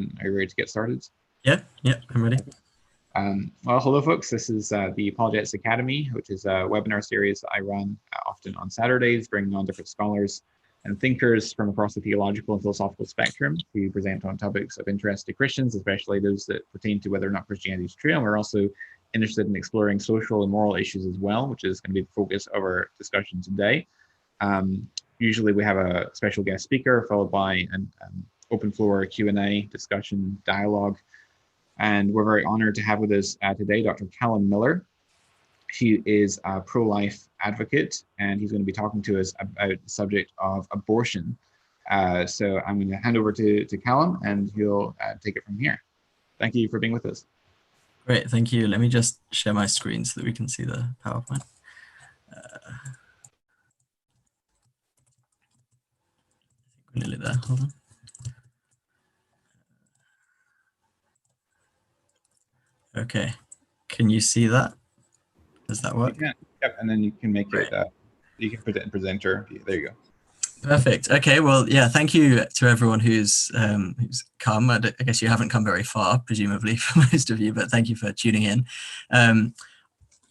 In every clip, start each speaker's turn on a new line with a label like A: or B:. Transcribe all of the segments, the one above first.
A: And are you ready to get started?
B: Yeah, I'm ready.
A: Well, hello, folks. This is the Apologetics Academy, which is a webinar series that I run often on Saturdays, bringing on different scholars and thinkers from across the theological and philosophical spectrum to present on topics of interest to Christians, especially those that pertain to whether or not Christianity is true. And we're also interested in exploring social and moral issues as well, which is going to be the focus of our discussion today. Usually we have a special guest speaker followed by an open floor Q&A, discussion, dialogue. And we're very honored to have with us today Dr. Calum Miller. He is a pro-life advocate, and he's going to be talking to us about the subject of abortion. So I'm going to hand over to Calum, and he'll take it from here. Thank you for being with us.
B: Great, thank you. Let me just share my screen so that we can see the PowerPoint. We're nearly there, hold on. Okay, can you see that? Does that work?
A: You can, yep, and then you can make it, you can put it in presenter. There you go.
B: Perfect. Okay, well, yeah, thank you to everyone who's come. I guess you haven't come very far, presumably, for most of you, but thank you for tuning in.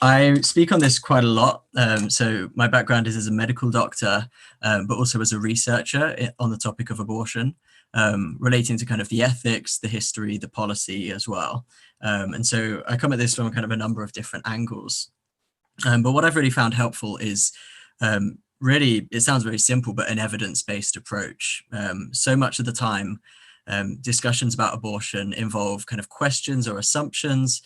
B: I speak on this quite a lot. So my background is as a medical doctor, but also as a researcher on the topic of abortion, relating to kind of the ethics, the history, the policy as well. And so I come at this from kind of a number of different angles. But what I've really found helpful is really, it sounds very simple, but an evidence-based approach. So much of the time, discussions about abortion involve kind of questions or assumptions,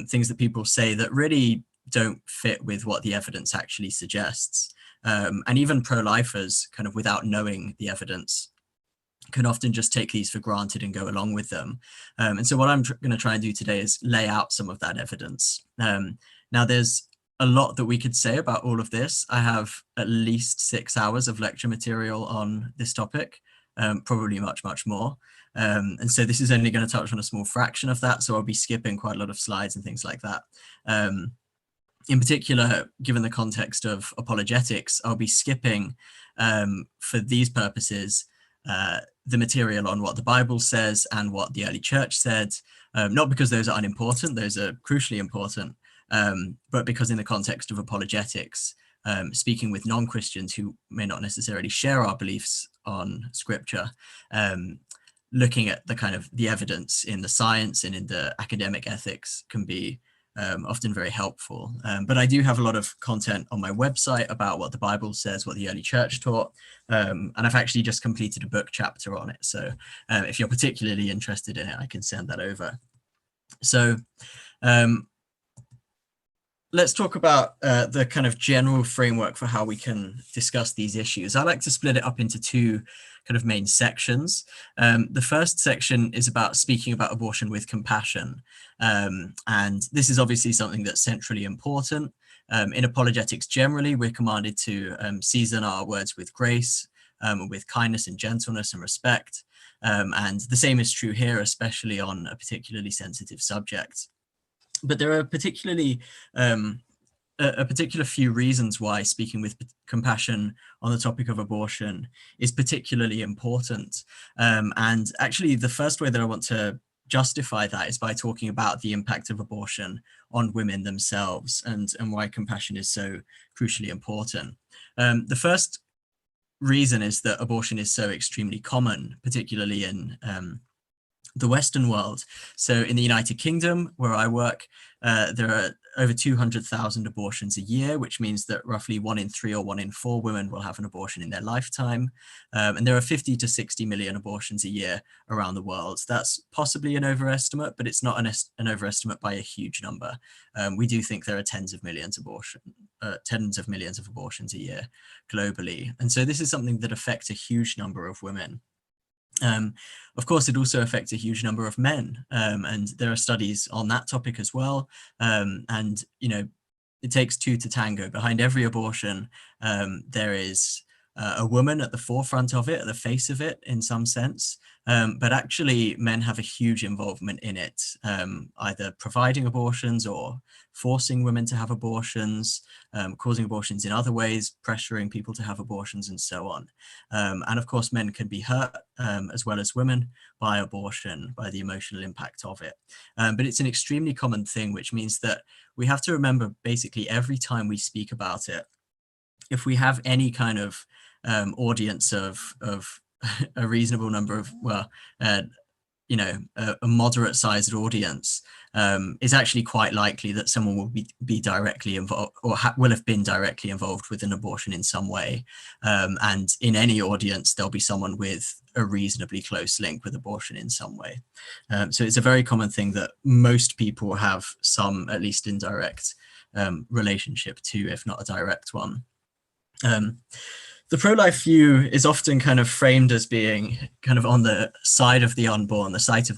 B: things that people say that really don't fit with what the evidence actually suggests. And even pro-lifers, kind of without knowing the evidence, can often just take these for granted and go along with them. And so what I'm going to try and do today is lay out some of that evidence. Now, there's a lot that we could say about all of this. I have at least 6 hours of lecture material on this topic, probably much, much more. And so this is only going to touch on a small fraction of that. So I'll be skipping quite a lot of slides and things like that. In particular, given the context of apologetics, I'll be skipping, for these purposes, the material on what the Bible says and what the early church said, not because those are unimportant, those are crucially important, but because in the context of apologetics, speaking with non-Christians who may not necessarily share our beliefs on scripture, looking at the kind of the evidence in the science and in the academic ethics can be often very helpful. But I do have a lot of content on my website about what the Bible says, what the early church taught, and I've actually just completed a book chapter on it. So if you're particularly interested in it, I can send that over. So let's talk about the kind of general framework for how we can discuss these issues. I like to split it up into two kind of main sections. The first section is about speaking about abortion with compassion. And this is obviously something that's centrally important. In apologetics generally, we're commanded to season our words with grace, with kindness and gentleness and respect. And the same is true here, especially on a particularly sensitive subject. But there are particularly a particular few reasons why speaking with compassion on the topic of abortion is particularly important. And actually, the first way that I want to justify that is by talking about the impact of abortion on women themselves and why compassion is so crucially important. The first reason is that abortion is so extremely common, particularly in the Western world. So in the United Kingdom, where I work, there are over 200,000 abortions a year, which means that roughly 1 in 3 or 1 in 4 women will have an abortion in their lifetime. And there are 50 to 60 million abortions a year around the world. That's possibly an overestimate, but it's not an overestimate by a huge number. We do think there are tens of millions of abortions a year globally. And so this is something that affects a huge number of women. Of course, it also affects a huge number of men, and there are studies on that topic as well. And, you know, it takes two to tango. Behind every abortion, there is a woman at the forefront of it, at the face of it in some sense. But actually men have a huge involvement in it, either providing abortions or forcing women to have abortions, causing abortions in other ways, pressuring people to have abortions and so on. And of course, men can be hurt as well as women by abortion, by the emotional impact of it. But it's an extremely common thing, which means that we have to remember basically every time we speak about it, if we have any kind of audience of a reasonable number of, well, you know, a moderate sized audience, is actually quite likely that someone will be directly involved or will have been directly involved with an abortion in some way. And in any audience, there'll be someone with a reasonably close link with abortion in some way. So it's a very common thing that most people have some, at least indirect, relationship to, if not a direct one. The pro-life view is often kind of framed as being kind of on the side of the unborn, the side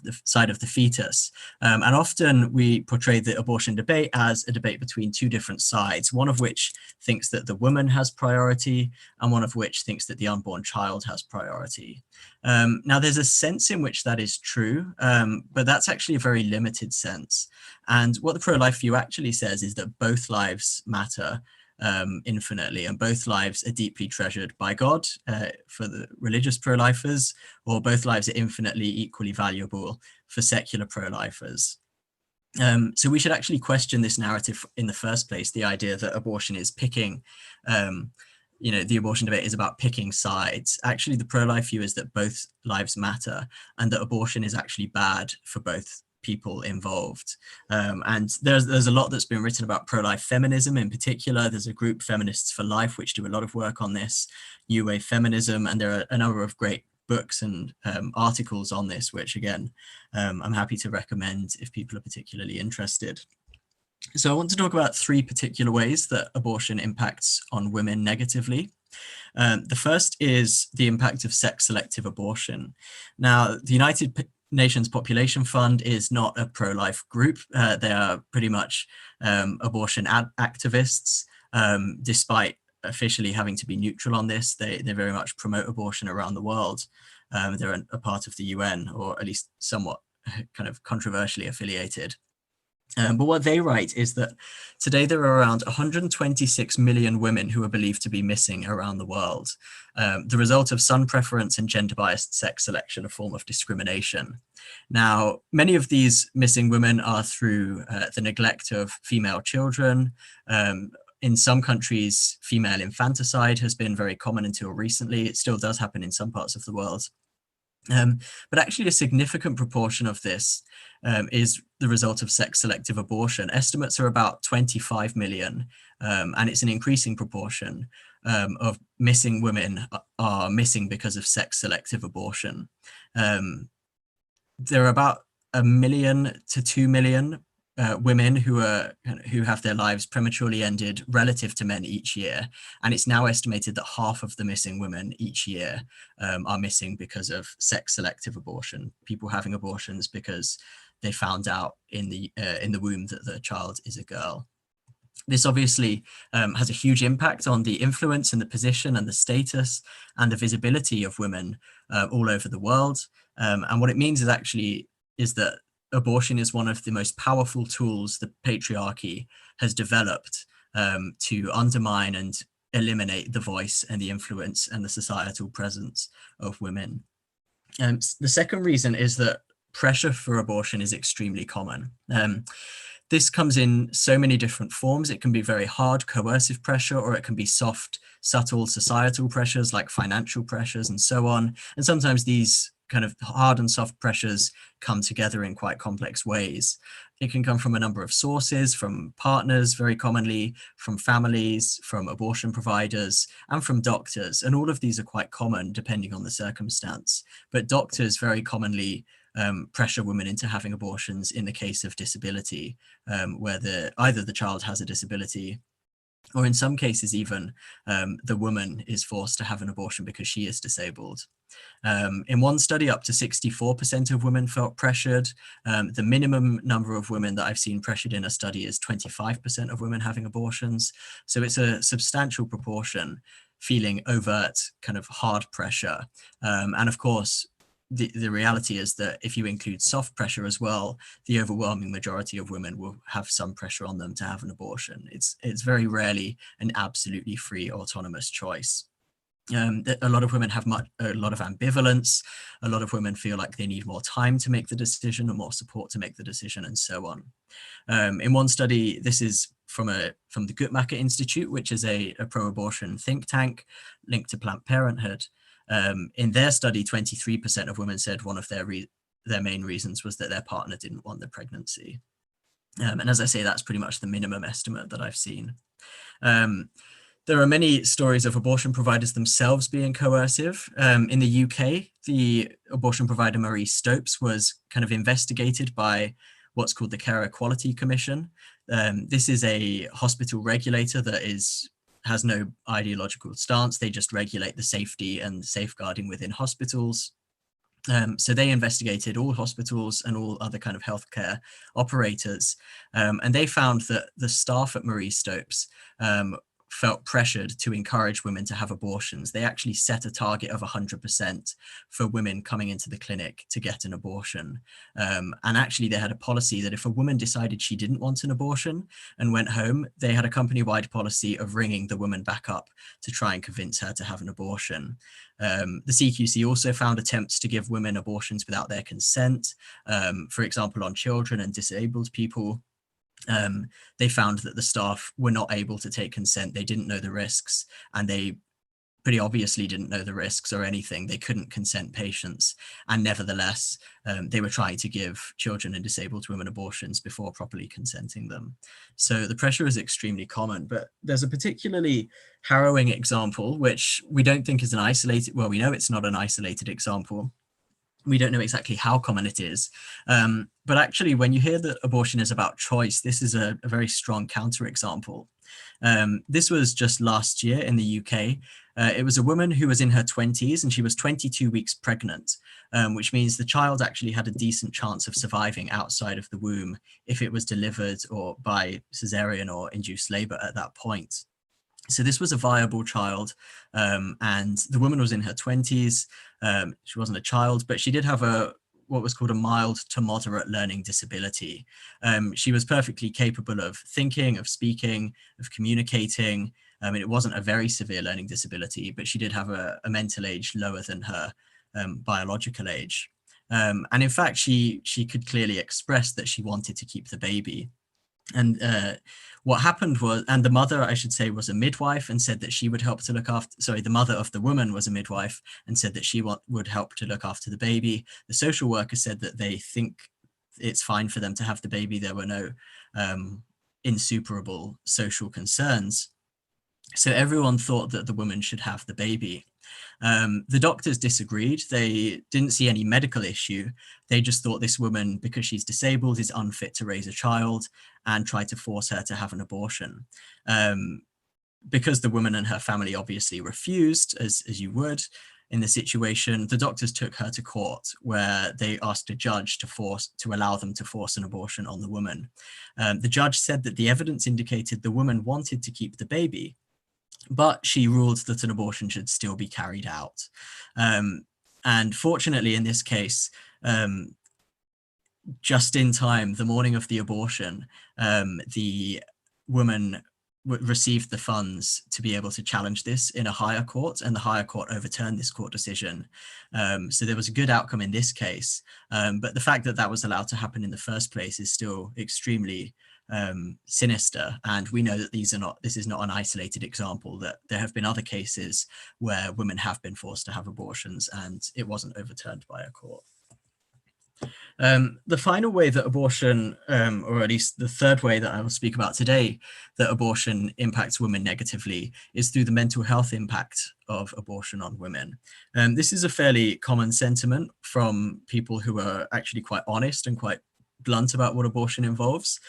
B: of the fetus. And often we portray the abortion debate as a debate between two different sides, one of which thinks that the woman has priority and one of which thinks that the unborn child has priority. Now, there's a sense in which that is true, but that's actually a very limited sense. And what the pro-life view actually says is that both lives matter infinitely, and both lives are deeply treasured by God for the religious pro-lifers, or both lives are infinitely equally valuable for secular pro-lifers. So we should actually question this narrative in the first place, the idea that abortion is picking, you know, the abortion debate is about picking sides. Actually, the pro-life view is that both lives matter and that abortion is actually bad for both people involved. And there's a lot that's been written about pro-life feminism in particular. There's a group, Feminists for Life, which do a lot of work on this, New Wave feminism, and there are a number of great books and articles on this, which again, I'm happy to recommend if people are particularly interested. So I want to talk about three particular ways that abortion impacts on women negatively. The first is the impact of sex-selective abortion. Now, the United Nations Population Fund is not a pro-life group. They are pretty much abortion activists, despite officially having to be neutral on this. They very much promote abortion around the world. They're a part of the UN, or at least somewhat kind of controversially affiliated. But what they write is that today there are around 126 million women who are believed to be missing around the world, the result of son preference and gender-biased sex selection, a form of discrimination. Now, many of these missing women are through the neglect of female children. In some countries, female infanticide has been very common until recently. It still does happen in some parts of the world. But actually a significant proportion of this is the result of sex-selective abortion. Estimates are about 25 million, and it's an increasing proportion of missing women are missing because of sex-selective abortion. There are about 1 million to 2 million women who have their lives prematurely ended relative to men each year, and it's now estimated that half of the missing women each year are missing because of sex-selective abortion. People having abortions because they found out in the womb that the child is a girl. This obviously has a huge impact on the influence and the position and the status and the visibility of women all over the world. And what it means is that abortion is one of the most powerful tools the patriarchy has developed to undermine and eliminate the voice and the influence and the societal presence of women. The second reason is that pressure for abortion is extremely common. This comes in so many different forms. It can be very hard, coercive pressure, or it can be soft, subtle societal pressures like financial pressures and so on. And sometimes these kind of hard and soft pressures come together in quite complex ways. It can come from a number of sources, from partners very commonly, from families, from abortion providers, and from doctors. And all of these are quite common depending on the circumstance. But doctors very commonly pressure women into having abortions in the case of disability, where either the child has a disability, or in some cases even the woman is forced to have an abortion because she is disabled. In one study, up to 64% of women felt pressured. The minimum number of women that I've seen pressured in a study is 25% of women having abortions. So it's a substantial proportion. feeling overt kind of hard pressure. And of course, the reality is that if you include soft pressure as well, the overwhelming majority of women will have some pressure on them to have an abortion. It's very rarely an absolutely free autonomous choice. A lot of women have a lot of ambivalence. A lot of women feel like they need more time to make the decision or more support to make the decision, and so on. In one study, this is from the Guttmacher Institute, which is a pro-abortion think tank linked to Planned Parenthood. In their study, 23% of women said one of their main reasons was that their partner didn't want the pregnancy. And as I say, that's pretty much the minimum estimate that I've seen. There are many stories of abortion providers themselves being coercive. In the UK, the abortion provider Marie Stopes was kind of investigated by what's called the Carer Quality Commission. This is a hospital regulator that has no ideological stance. They just regulate the safety and safeguarding within hospitals. So they investigated all hospitals and all other kind of healthcare operators. And they found that the staff at Marie Stopes felt pressured to encourage women to have abortions. They actually set a target of 100% for women coming into the clinic to get an abortion. And actually they had a policy that if a woman decided she didn't want an abortion and went home, they had a company-wide policy of ringing the woman back up to try and convince her to have an abortion. The CQC also found attempts to give women abortions without their consent, for example, on children and disabled people. They found that the staff were not able to take consent. They didn't know the risks, and they pretty obviously didn't know the risks or anything. They couldn't consent patients, and nevertheless, they were trying to give children and disabled women abortions before properly consenting them. So the pressure is extremely common, but there's a particularly harrowing example, which we don't think is an isolated, well, we know it's not an isolated example. We don't know exactly how common it is. But actually, when you hear that abortion is about choice, this is a very strong counterexample. This was just last year in the UK. It was a woman who was in her 20s and she was 22 weeks pregnant, which means the child actually had a decent chance of surviving outside of the womb if it was delivered or by cesarean or induced labor at that point. So this was a viable child, and the woman was in her 20s. She wasn't a child, but she did have what was called a mild to moderate learning disability. She was perfectly capable of thinking, of speaking, of communicating. It wasn't a very severe learning disability, but she did have a mental age lower than her biological age. And in fact, she could clearly express that she wanted to keep the baby. And what happened was, and the mother, I should say, was a midwife and said that she would help to look after, sorry, the mother of the woman was a midwife and said that she would help to look after the baby. The social worker said that they think it's fine for them to have the baby. There were no insuperable social concerns. So everyone thought that the woman should have the baby. The doctors disagreed. They didn't see any medical issue. They just thought this woman, because she's disabled, is unfit to raise a child, and tried to force her to have an abortion. Because the woman and her family obviously refused, as you would in the situation, the doctors took her to court, where they asked a judge to allow them to force an abortion on the woman. The judge said that the evidence indicated the woman wanted to keep the baby, but she ruled that an abortion should still be carried out. And fortunately, in this case, just in time, the morning of the abortion, the woman received the funds to be able to challenge this in a higher court, and the higher court overturned this court decision. So there was a good outcome in this case, but the fact that that was allowed to happen in the first place is still extremely sinister. And we know that this is not an isolated example, that there have been other cases where women have been forced to have abortions and it wasn't overturned by a court. The final way that abortion, or at least the third way that I will speak about today, that abortion impacts women negatively is through the mental health impact of abortion on women. This is a fairly common sentiment from people who are actually quite honest and quite blunt about what abortion involves.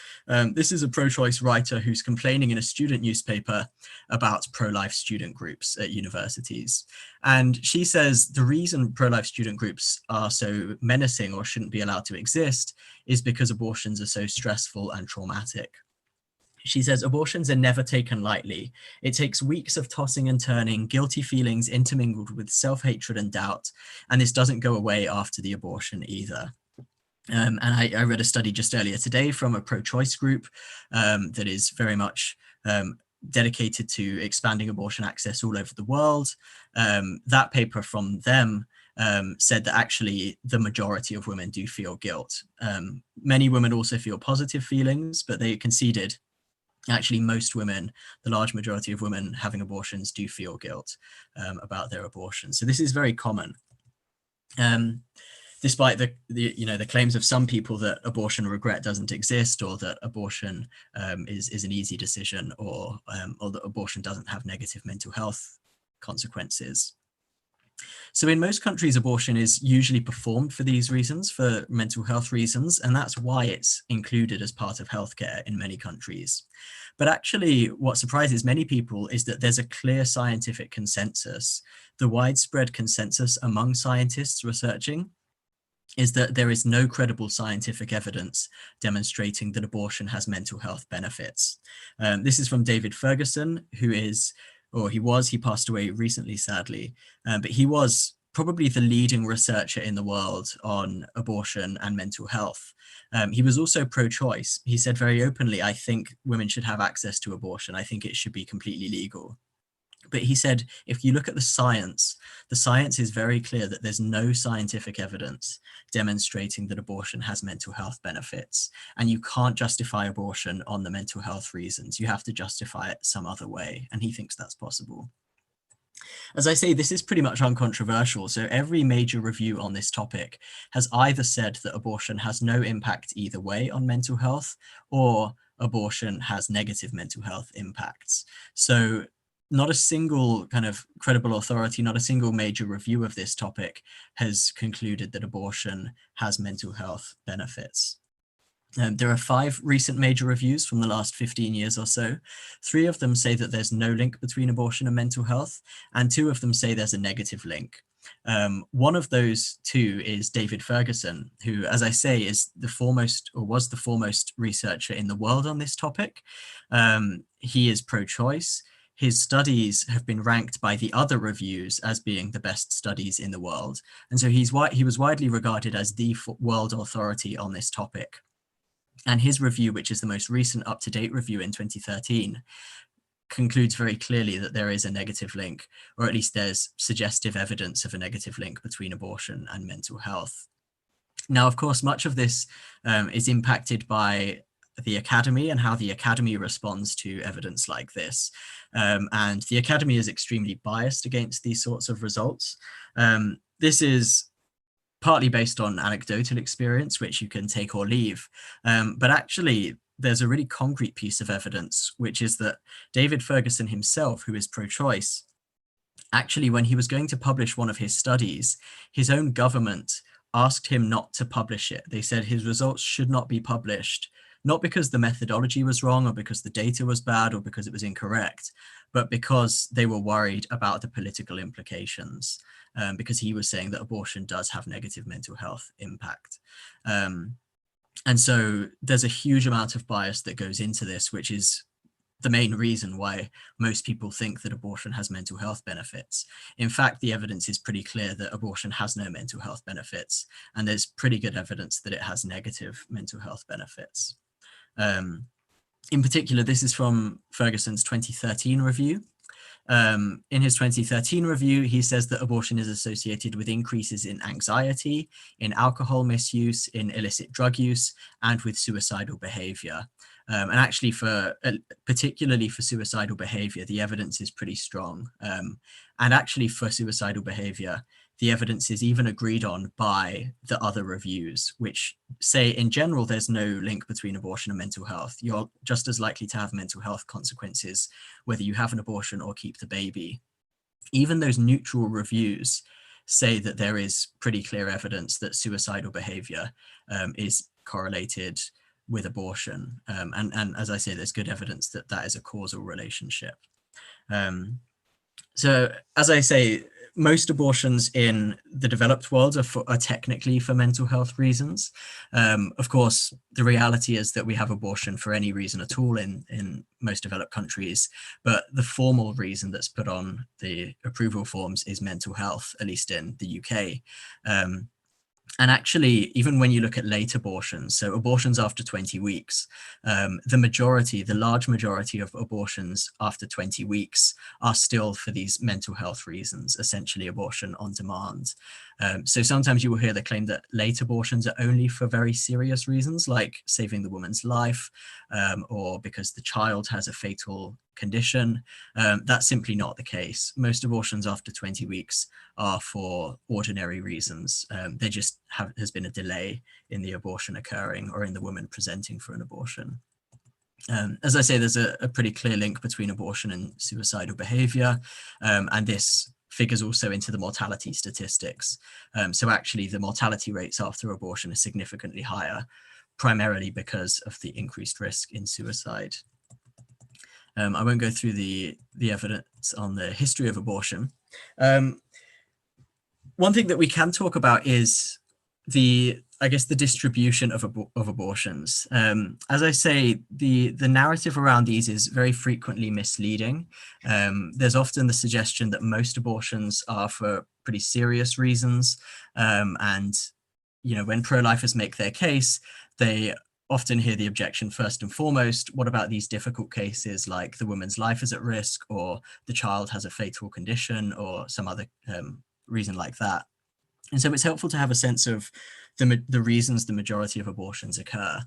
B: This is a pro-choice writer who's complaining in a student newspaper about pro-life student groups at universities. And she says the reason pro-life student groups are so menacing or shouldn't be allowed to exist is because abortions are so stressful and traumatic. She says, abortions are never taken lightly. It takes weeks of tossing and turning, guilty feelings intermingled with self-hatred and doubt, and this doesn't go away after the abortion either. And I read a study just earlier today from a pro-choice group that is very much dedicated to expanding abortion access all over the world. That paper from them said that actually the majority of women do feel guilt. Many women also feel positive feelings, but they conceded actually most women, the large majority of women having abortions, do feel guilt about their abortion. So this is very common. Despite the claims of some people that abortion regret doesn't exist, or that abortion is an easy decision, or that abortion doesn't have negative mental health consequences. So in most countries, abortion is usually performed for these reasons, for mental health reasons, and that's why it's included as part of healthcare in many countries. But actually, what surprises many people is that there's a clear scientific consensus. The widespread consensus among scientists researching is that there is no credible scientific evidence demonstrating that abortion has mental health benefits. This is from David Ferguson, who is, or he passed away recently, sadly, but he was probably the leading researcher in the world on abortion and mental health. He was also pro-choice. He said very openly, I think women should have access to abortion. I think it should be completely legal. But he said, if you look at the science is very clear that there's no scientific evidence demonstrating that abortion has mental health benefits. And you can't justify abortion on the mental health reasons. You have to justify it some other way. And he thinks that's possible. As I say, this is pretty much uncontroversial. So every major review on this topic has either said that abortion has no impact either way on mental health, or abortion has negative mental health impacts. So not a single kind of credible authority, not a single major review of this topic has concluded that abortion has mental health benefits. There are 5 recent major reviews from the last 15 years or so. 3 of them say that there's no link between abortion and mental health, and 2 of them say there's a negative link. One of those 2 is David Ferguson, who, as I say, is the foremost, or was the foremost researcher in the world on this topic. He is pro-choice. His studies have been ranked by the other reviews as being the best studies in the world. And so he was widely regarded as the world authority on this topic. And his review, which is the most recent up-to-date review in 2013, concludes very clearly that there is a negative link, or at least there's suggestive evidence of a negative link between abortion and mental health. Now, of course, much of this is impacted by the Academy and how the Academy responds to evidence like this. And the Academy is extremely biased against these sorts of results. This is partly based on anecdotal experience, which you can take or leave. But actually, there's a really concrete piece of evidence, which is that David Ferguson himself, who is pro-choice, actually, when he was going to publish one of his studies, his own government asked him not to publish it. They said his results should not be published, not because the methodology was wrong, or because the data was bad, or because it was incorrect, but because they were worried about the political implications, because he was saying that abortion does have negative mental health impact. And so there's a huge amount of bias that goes into this, which is the main reason why most people think that abortion has mental health benefits. In fact, the evidence is pretty clear that abortion has no mental health benefits, and there's pretty good evidence that it has negative mental health benefits. In particular, this is from Ferguson's 2013 review. In his 2013 review, he says that abortion is associated with increases in anxiety, in alcohol misuse, in illicit drug use, and with suicidal behavior. And actually, particularly for suicidal behavior, the evidence is pretty strong. And actually, for suicidal behavior, the evidence is even agreed on by the other reviews, which say in general, there's no link between abortion and mental health. You're just as likely to have mental health consequences, whether you have an abortion or keep the baby. Even those neutral reviews say that there is pretty clear evidence that suicidal behavior is correlated with abortion. And as I say, there's good evidence that that is a causal relationship. So as I say, most abortions in the developed world are technically for mental health reasons. Of course, the reality is that we have abortion for any reason at all in most developed countries, but the formal reason that's put on the approval forms is mental health, at least in the UK. And actually, even when you look at late abortions, so abortions after 20 weeks, the large majority of abortions after 20 weeks are still for these mental health reasons, essentially abortion on demand. So sometimes you will hear the claim that late abortions are only for very serious reasons, like saving the woman's life, or because the child has a fatal condition. That's simply not the case. Most abortions after 20 weeks are for ordinary reasons. There just has been a delay in the abortion occurring or in the woman presenting for an abortion. As I say, there's a pretty clear link between abortion and suicidal behavior, and this figures also into the mortality statistics. So actually the mortality rates after abortion are significantly higher, primarily because of the increased risk in suicide. I won't go through the evidence on the history of abortion. One thing that we can talk about is the distribution of abortions. As I say, the narrative around these is very frequently misleading. There's often the suggestion that most abortions are for pretty serious reasons. And, when pro-lifers make their case, they often hear the objection first and foremost, what about these difficult cases like the woman's life is at risk, or the child has a fatal condition, or some other reason like that. And so it's helpful to have a sense of the reasons the majority of abortions occur.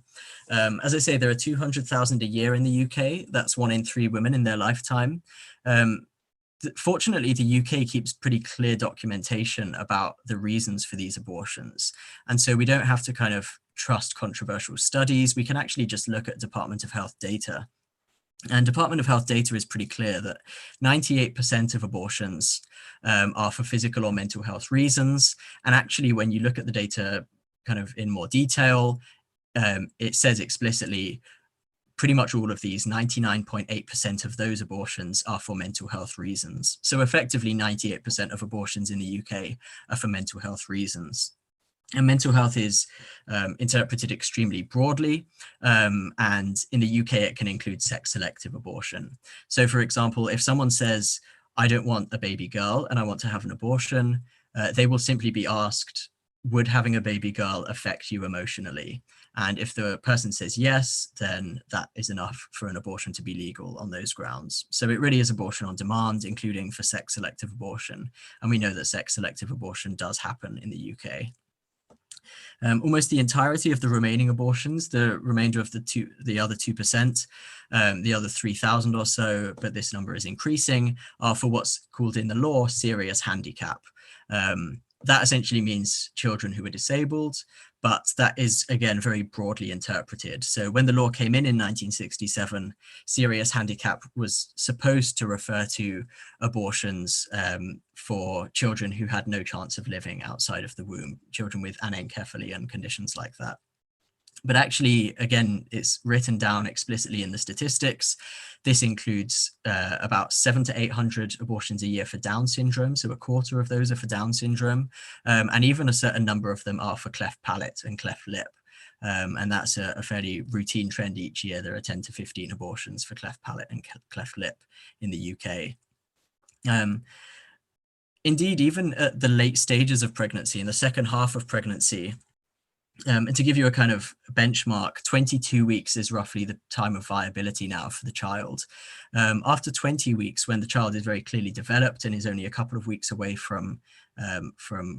B: As I say, there are 200,000 a year in the UK. That's 1 in 3 women in their lifetime. Fortunately, the UK keeps pretty clear documentation about the reasons for these abortions. And so we don't have to kind of trust controversial studies. We can actually just look at Department of Health data. And Department of Health data is pretty clear that 98% of abortions are for physical or mental health reasons. And actually, when you look at the data kind of in more detail, it says explicitly, pretty much all of these, 99.8% of those abortions are for mental health reasons. So effectively 98% of abortions in the UK are for mental health reasons. And mental health is interpreted extremely broadly. And in the UK, it can include sex-selective abortion. So for example, if someone says, I don't want a baby girl and I want to have an abortion, they will simply be asked, would having a baby girl affect you emotionally? And if the person says yes, then that is enough for an abortion to be legal on those grounds. So it really is abortion on demand, including for sex-selective abortion. And we know that sex-selective abortion does happen in the UK. Almost the entirety of the remaining abortions, the remainder of the other 2%, the other 3,000 or so, but this number is increasing, are for what's called in the law serious handicap. That essentially means children who are disabled, but that is, again, very broadly interpreted. So when the law came in 1967, serious handicap was supposed to refer to abortions for children who had no chance of living outside of the womb, children with anencephaly and conditions like that. But actually, again, it's written down explicitly in the statistics. This includes about 700 to 800 abortions a year for Down syndrome. So a quarter of those are for Down syndrome. And even a certain number of them are for cleft palate and cleft lip. And that's a fairly routine trend each year. There are 10 to 15 abortions for cleft palate and cleft lip in the UK. Indeed, even at the late stages of pregnancy, in the second half of pregnancy, and to give you a kind of benchmark, 22 weeks is roughly the time of viability now for the child. After 20 weeks, when the child is very clearly developed and is only a couple of weeks away from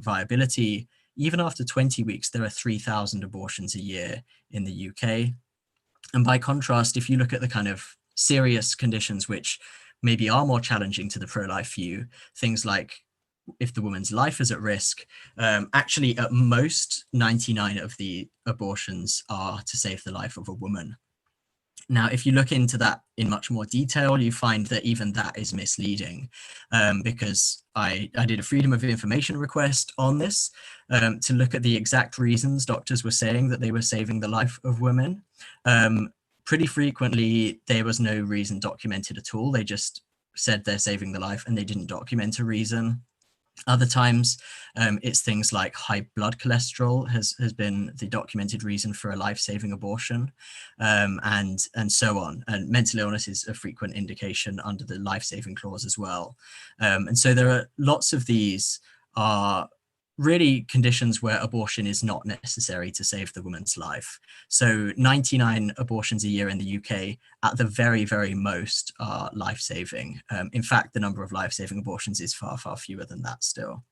B: viability, even after 20 weeks, there are 3,000 abortions a year in the UK. And by contrast, if you look at the kind of serious conditions which maybe are more challenging to the pro-life view, things like if the woman's life is at risk, actually at most 99 of the abortions are to save the life of a woman. Now, if you look into that in much more detail, you find that even that is misleading, because I did a Freedom of Information request on this to look at the exact reasons doctors were saying that they were saving the life of women. Pretty frequently, there was no reason documented at all. They just said they're saving the life and they didn't document a reason. Other times, it's things like high blood cholesterol has been the documented reason for a life-saving abortion, and so on. And mental illness is a frequent indication under the life-saving clause as well. And so there are lots of these are really conditions where abortion is not necessary to save the woman's life. So 99 abortions a year in the UK at the very, very most are life-saving. In fact, the number of life-saving abortions is far, far fewer than that still.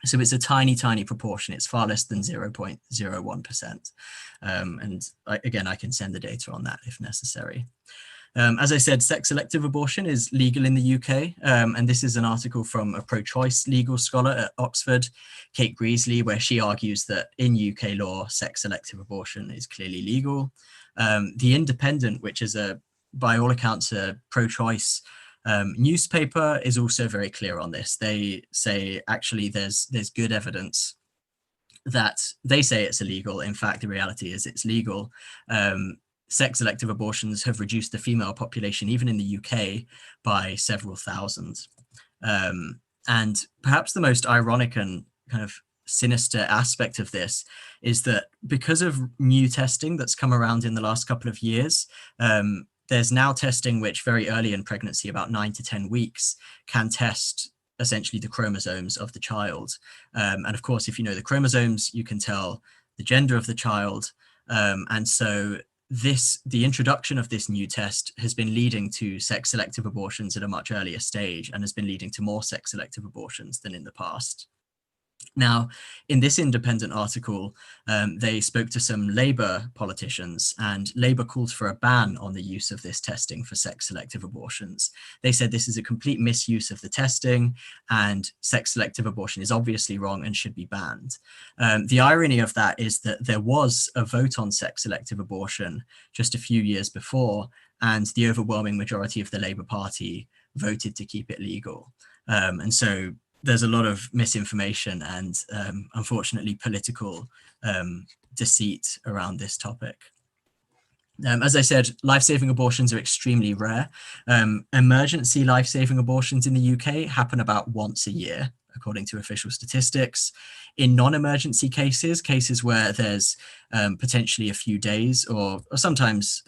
B: So it's a tiny, tiny proportion. It's far less than 0.01%. And again, I can send the data on that if necessary. As I said, sex-selective abortion is legal in the UK, and this is an article from a pro-choice legal scholar at Oxford, Kate Greasley, where she argues that in UK law, sex-selective abortion is clearly legal. The Independent, which is by all accounts a pro-choice newspaper, is also very clear on this. They say actually there's good evidence that they say it's illegal. In fact, the reality is it's legal. Sex-selective abortions have reduced the female population, even in the UK, by several thousand. And perhaps the most ironic and kind of sinister aspect of this is that because of new testing that's come around in the last couple of years, there's now testing which very early in pregnancy, about 9 to 10 weeks, can test essentially the chromosomes of the child. And of course, if you know the chromosomes, you can tell the gender of the child. And so the introduction of this new test has been leading to sex-selective abortions at a much earlier stage and has been leading to more sex-selective abortions than in the past. Now, in this Independent article, they spoke to some Labour politicians, and Labour called for a ban on the use of this testing for sex-selective abortions. They said this is a complete misuse of the testing, and sex-selective abortion is obviously wrong and should be banned. The irony of that is that there was a vote on sex-selective abortion just a few years before, and the overwhelming majority of the Labour Party voted to keep it legal. And so there's a lot of misinformation and unfortunately political deceit around this topic. As I said, life-saving abortions are extremely rare. Emergency life-saving abortions in the UK happen about once a year, according to official statistics. In non-emergency cases where there's potentially a few days or sometimes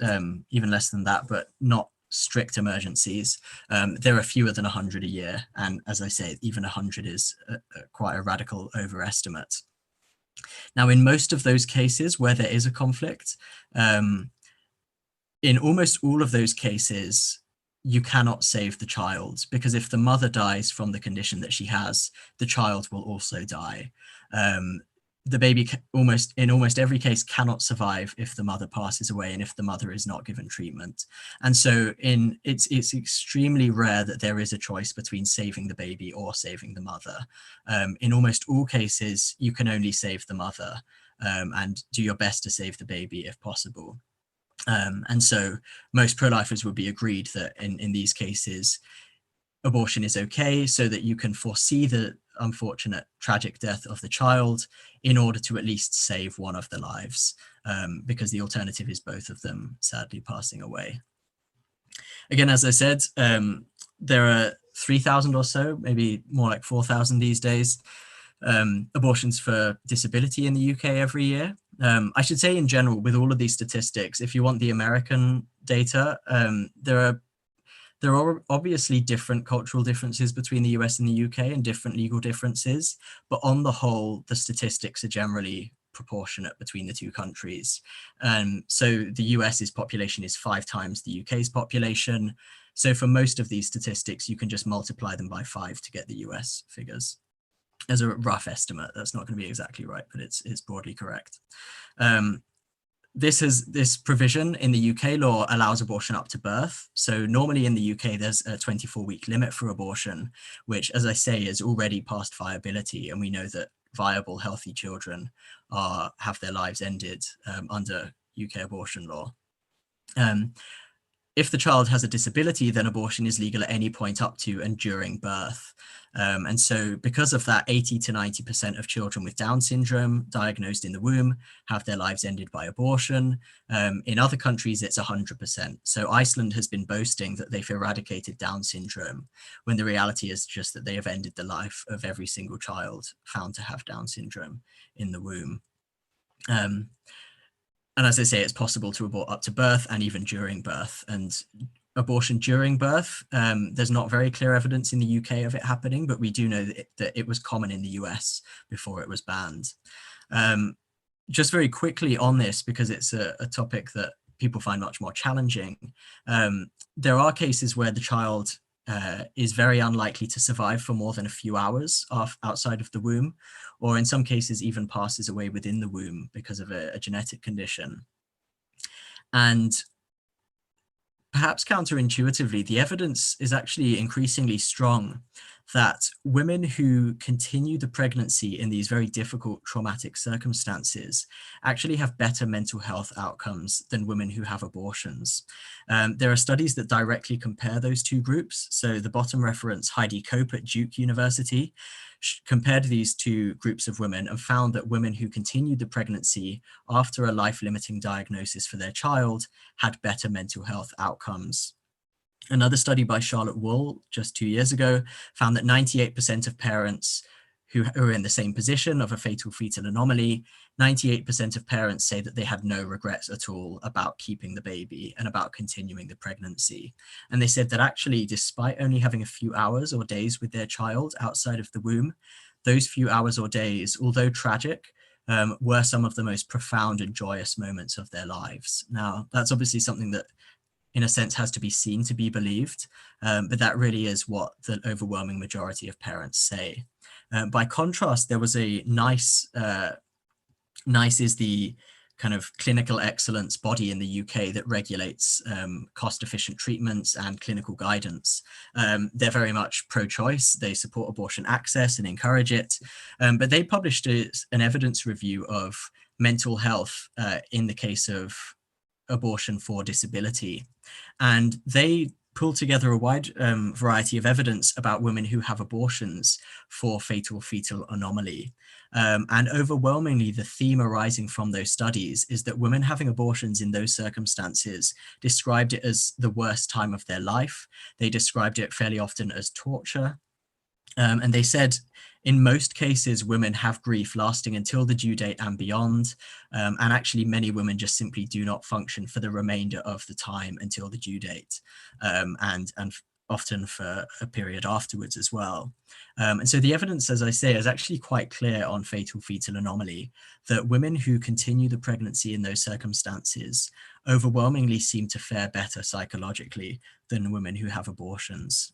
B: even less than that, but not strict emergencies, there are fewer than 100 a year. And as I say, even 100 is quite a radical overestimate. Now, in most of those cases where there is a conflict, in almost all of those cases, you cannot save the child, because if the mother dies from the condition that she has, the child will also die. The baby in almost every case cannot survive if the mother passes away and if the mother is not given treatment. And so it's extremely rare that there is a choice between saving the baby or saving the mother. In almost all cases, you can only save the mother and do your best to save the baby if possible. And so most pro-lifers would be agreed that in these cases, abortion is okay so that you can foresee the unfortunate tragic death of the child in order to at least save one of the lives, because the alternative is both of them sadly passing away. Again, as I said, there are 3,000 or so, maybe more like 4,000 these days, abortions for disability in the UK every year. I should say in general, with all of these statistics, if you want the American data, there are obviously different cultural differences between the US and the UK and different legal differences, but on the whole, the statistics are generally proportionate between the two countries. So the US's population is 5 times the UK's population. So for most of these statistics, you can just multiply them by 5 to get the US figures. As a rough estimate, that's not going to be exactly right, but it's broadly correct. This provision in the UK law allows abortion up to birth. So normally in the UK, there's a 24-week limit for abortion, which, as I say, is already past viability. And we know that viable, healthy children have their lives ended under UK abortion law. if the child has a disability, then abortion is legal at any point up to and during birth. And so because of that, 80 to 90% of children with Down syndrome diagnosed in the womb have their lives ended by abortion. In other countries, it's 100%. So Iceland has been boasting that they've eradicated Down syndrome, when the reality is just that they have ended the life of every single child found to have Down syndrome in the womb. And as I say, it's possible to abort up to birth and even during birth. And abortion during birth, there's not very clear evidence in the UK of it happening, but we do know that it was common in the US before it was banned. Just very quickly on this, because it's a topic that people find much more challenging, there are cases where the child is very unlikely to survive for more than a few hours outside of the womb, or in some cases even passes away within the womb because of a genetic condition. And perhaps counterintuitively, the evidence is actually increasingly strong that women who continue the pregnancy in these very difficult traumatic circumstances actually have better mental health outcomes than women who have abortions. There are studies that directly compare those two groups. So the bottom reference, Heidi Cope at Duke University, compared these two groups of women and found that women who continued the pregnancy after a life-limiting diagnosis for their child had better mental health outcomes. Another study by Charlotte Wool just 2 years ago found that 98% of parents who are in the same position of a fatal fetal anomaly, 98% of parents say that they had no regrets at all about keeping the baby and about continuing the pregnancy. And they said that actually, despite only having a few hours or days with their child outside of the womb, those few hours or days, although tragic, were some of the most profound and joyous moments of their lives. Now, that's obviously something that in a sense has to be seen to be believed, but that really is what the overwhelming majority of parents say. By contrast, there was a NICE is the kind of clinical excellence body in the UK that regulates cost-efficient treatments and clinical guidance. They're very much pro-choice. They support abortion access and encourage it, but they published an evidence review of mental health in the case of abortion for disability. And they pulled together a wide variety of evidence about women who have abortions for fatal fetal anomaly. And overwhelmingly, the theme arising from those studies is that women having abortions in those circumstances described it as the worst time of their life. They described it fairly often as torture. And they said, in most cases, women have grief lasting until the due date and beyond. And actually, many women just simply do not function for the remainder of the time until the due date, and often for a period afterwards as well. And so the evidence, as I say, is actually quite clear on fatal fetal anomaly, that women who continue the pregnancy in those circumstances overwhelmingly seem to fare better psychologically than women who have abortions.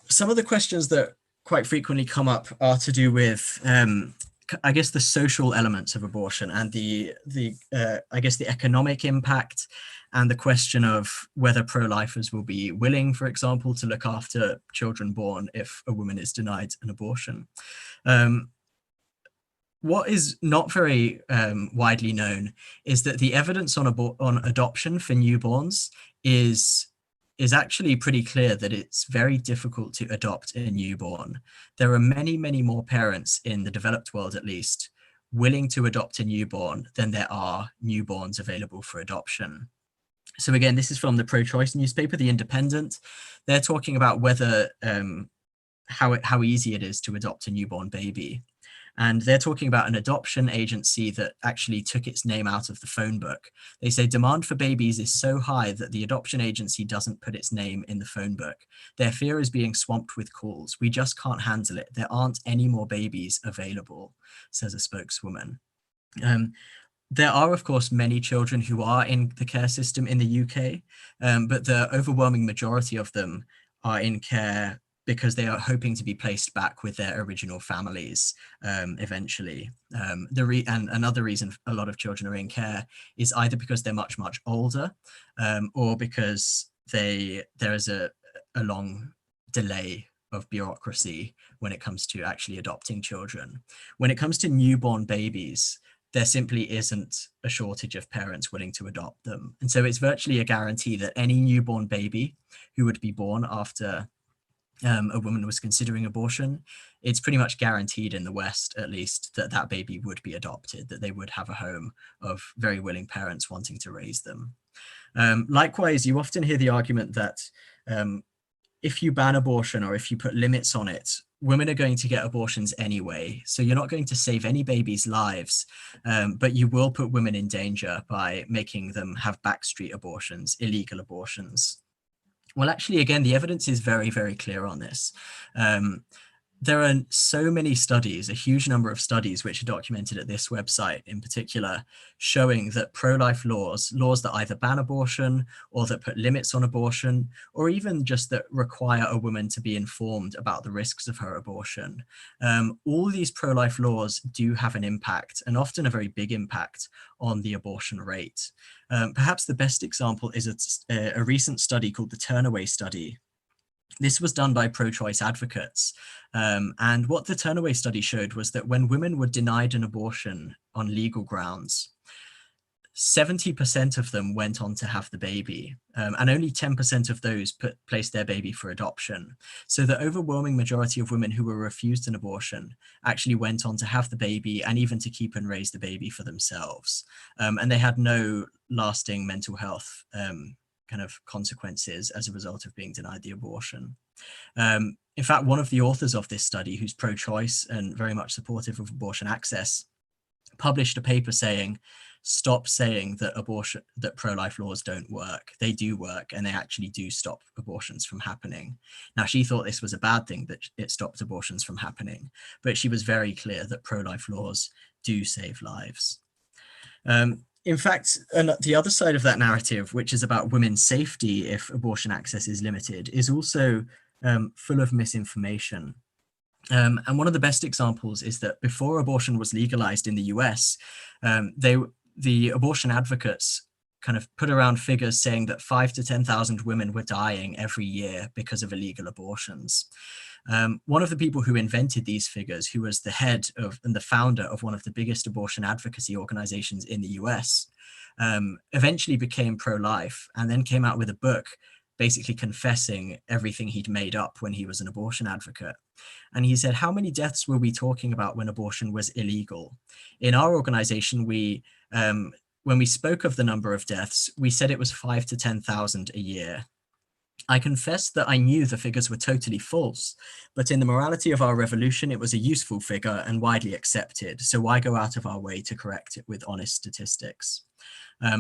B: Some of the questions that quite frequently come up are to do with, I guess, the social elements of abortion and the economic impact, and the question of whether pro-lifers will be willing, for example, to look after children born if a woman is denied an abortion. What is not very widely known is that the evidence on adoption for newborns is actually pretty clear that it's very difficult to adopt a newborn. There are many, many more parents in the developed world, at least, willing to adopt a newborn than there are newborns available for adoption. So again, this is from the pro-choice newspaper, The Independent. They're talking about whether how easy it is to adopt a newborn baby. And they're talking about an adoption agency that actually took its name out of the phone book. They say demand for babies is so high that the adoption agency doesn't put its name in the phone book. Their fear is being swamped with calls. We just can't handle it. There aren't any more babies available, says a spokeswoman. There are, of course, many children who are in the care system in the UK, but the overwhelming majority of them are in care because they are hoping to be placed back with their original families eventually. And another reason a lot of children are in care is either because they're much, much older, or because there is a long delay of bureaucracy when it comes to actually adopting children. When it comes to newborn babies, there simply isn't a shortage of parents willing to adopt them. And so it's virtually a guarantee that any newborn baby who would be born after a woman was considering abortion, it's pretty much guaranteed in the West, at least, that that baby would be adopted, that they would have a home of very willing parents wanting to raise them. Likewise, you often hear the argument that if you ban abortion or if you put limits on it, women are going to get abortions anyway. So you're not going to save any babies' lives, but you will put women in danger by making them have Backstreet abortions, illegal abortions. Well, actually, again, the evidence is very, very clear on this. There are so many studies, a huge number of studies, which are documented at this website in particular, showing that pro-life laws that either ban abortion or that put limits on abortion, or even just that require a woman to be informed about the risks of her abortion. All these pro-life laws do have an impact, and often a very big impact, on the abortion rate. Perhaps the best example is a recent study called the Turnaway study. This was done by pro-choice advocates. And what the Turnaway study showed was that when women were denied an abortion on legal grounds, 70% of them went on to have the baby, and only 10% of those placed their baby for adoption. So the overwhelming majority of women who were refused an abortion actually went on to have the baby and even to keep and raise the baby for themselves. And they had no lasting mental health kind of consequences as a result of being denied the abortion. In fact, one of the authors of this study, who's pro-choice and very much supportive of abortion access, published a paper saying, stop saying that pro-life laws don't work. They do work, and they actually do stop abortions from happening. Now, she thought this was a bad thing, that it stopped abortions from happening, but she was very clear that pro-life laws do save lives. In fact, the other side of that narrative, which is about women's safety if abortion access is limited, is also full of misinformation. And one of the best examples is that before abortion was legalized in the US, the abortion advocates kind of put around figures saying that 5,000 to 10,000 women were dying every year because of illegal abortions. One of the people who invented these figures, who was the head of and the founder of one of the biggest abortion advocacy organizations in the US, eventually became pro-life and then came out with a book basically confessing everything he'd made up when he was an abortion advocate. And he said, how many deaths were we talking about when abortion was illegal? In our organization, when we spoke of the number of deaths, we said it was 5,000 to 10,000 a year. I confess that I knew the figures were totally false, but in the morality of our revolution, it was a useful figure and widely accepted. So why go out of our way to correct it with honest statistics?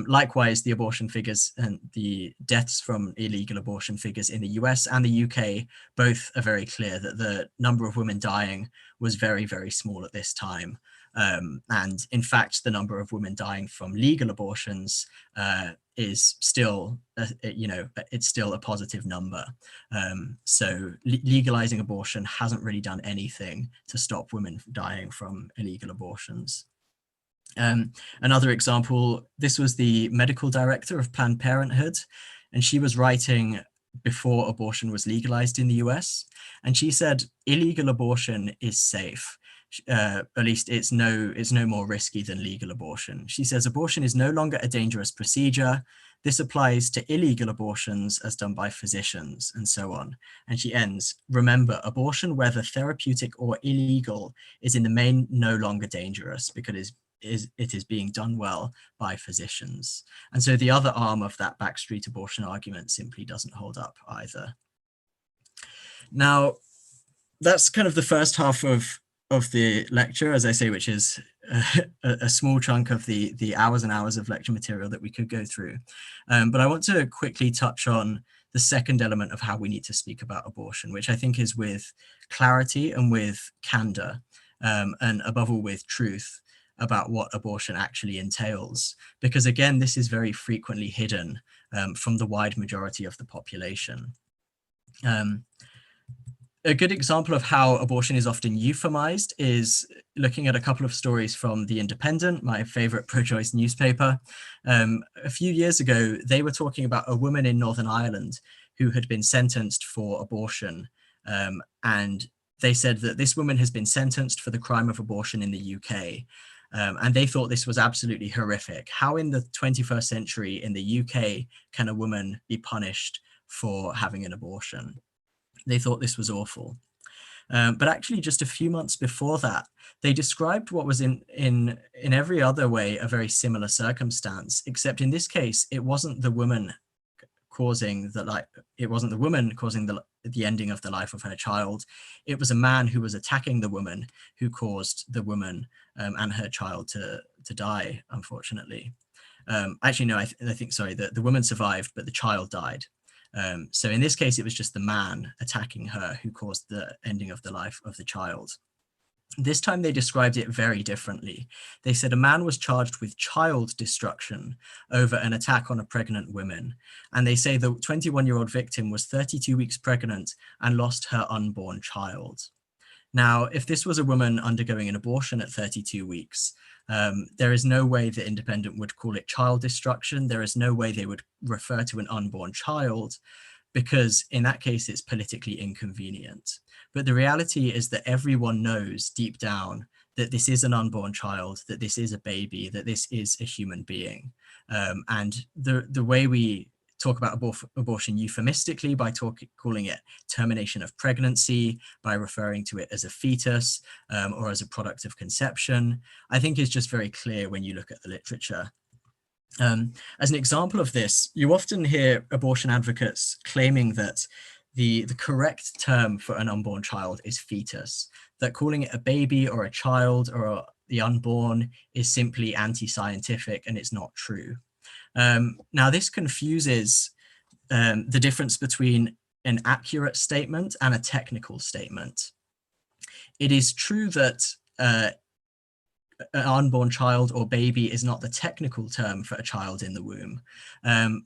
B: Likewise, the abortion figures and the deaths from illegal abortion figures in the US and the UK both are very clear that the number of women dying was very, very small at this time. And in fact, the number of women dying from legal abortions is still, it's still a positive number. So legalizing abortion hasn't really done anything to stop women dying from illegal abortions. Another example, this was the medical director of Planned Parenthood, and she was writing before abortion was legalized in the US, and she said illegal abortion is safe. At least it's no more risky than legal abortion. She says abortion is no longer a dangerous procedure. This applies to illegal abortions as done by physicians, and so on. And she ends, remember, abortion, whether therapeutic or illegal, is in the main no longer dangerous because it is being done well by physicians. And so the other arm of that Backstreet abortion argument simply doesn't hold up either. Now, that's kind of the first half of the lecture, as I say, which is a small chunk of the hours and hours of lecture material that we could go through. But I want to quickly touch on the second element of how we need to speak about abortion, which I think is with clarity and with candor, and above all with truth about what abortion actually entails. Because again, this is very frequently hidden from the wide majority of the population. A good example of how abortion is often euphemized is looking at a couple of stories from The Independent, my favorite pro-choice newspaper. A few years ago, they were talking about a woman in Northern Ireland who had been sentenced for abortion. And they said that this woman has been sentenced for the crime of abortion in the UK. And they thought this was absolutely horrific. How in the 21st century in the UK can a woman be punished for having an abortion? They thought this was awful. But actually, just a few months before that, they described what was in every other way a very similar circumstance, except in this case, it wasn't the woman causing the ending of the life of her child. It was a man who was attacking the woman who caused the woman and her child to die, unfortunately. Actually, no, I think, sorry, the woman survived, but the child died. So in this case, it was just the man attacking her who caused the ending of the life of the child. This time they described it very differently. They said a man was charged with child destruction over an attack on a pregnant woman. And they say the 21-year-old victim was 32 weeks pregnant and lost her unborn child. Now, if this was a woman undergoing an abortion at 32 weeks, there is no way the Independent would call it child destruction. There is no way they would refer to an unborn child, because in that case, it's politically inconvenient. But the reality is that everyone knows deep down that this is an unborn child, that this is a baby, that this is a human being. And the way we talk about abortion euphemistically by calling it termination of pregnancy, by referring to it as a fetus or as a product of conception, I think is just very clear when you look at the literature. As an example of this, you often hear abortion advocates claiming that the correct term for an unborn child is fetus, that calling it a baby or a child or the unborn is simply anti-scientific and it's not true. Now, this confuses the difference between an accurate statement and a technical statement. It is true that an unborn child or baby is not the technical term for a child in the womb,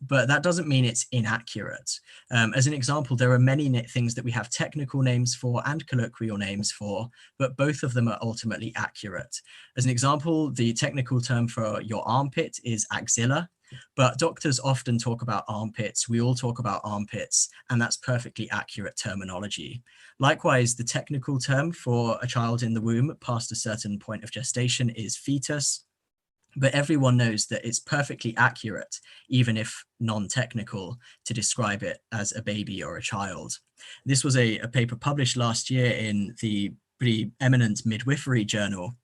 B: but that doesn't mean it's inaccurate. As an example, there are many things that we have technical names for and colloquial names for, but both of them are ultimately accurate. As an example, the technical term for your armpit is axilla, but doctors often talk about armpits. We all talk about armpits, and that's perfectly accurate terminology. Likewise, the technical term for a child in the womb past a certain point of gestation is fetus, but everyone knows that it's perfectly accurate, even if non-technical, to describe it as a baby or a child. This was a paper published last year in the pretty eminent midwifery journal,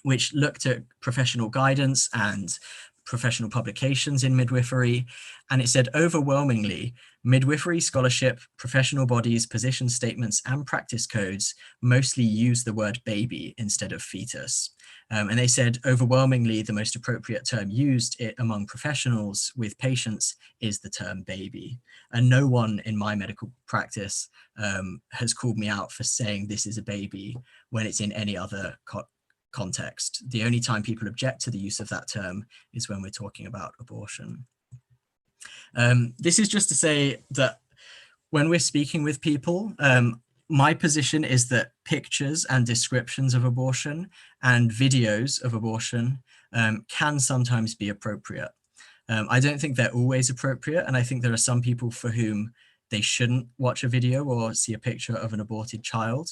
B: which looked at professional guidance and professional publications in midwifery, and it said overwhelmingly, midwifery scholarship, professional bodies, position statements, and practice codes mostly use the word baby instead of fetus. And they said overwhelmingly the most appropriate term used among professionals with patients is the term baby. And no one in my medical practice has called me out for saying this is a baby when it's in any other context. The only time people object to the use of that term is when we're talking about abortion. This is just to say that when we're speaking with people, my position is that pictures and descriptions of abortion and videos of abortion can sometimes be appropriate. I don't think they're always appropriate, and I think there are some people for whom they shouldn't watch a video or see a picture of an aborted child.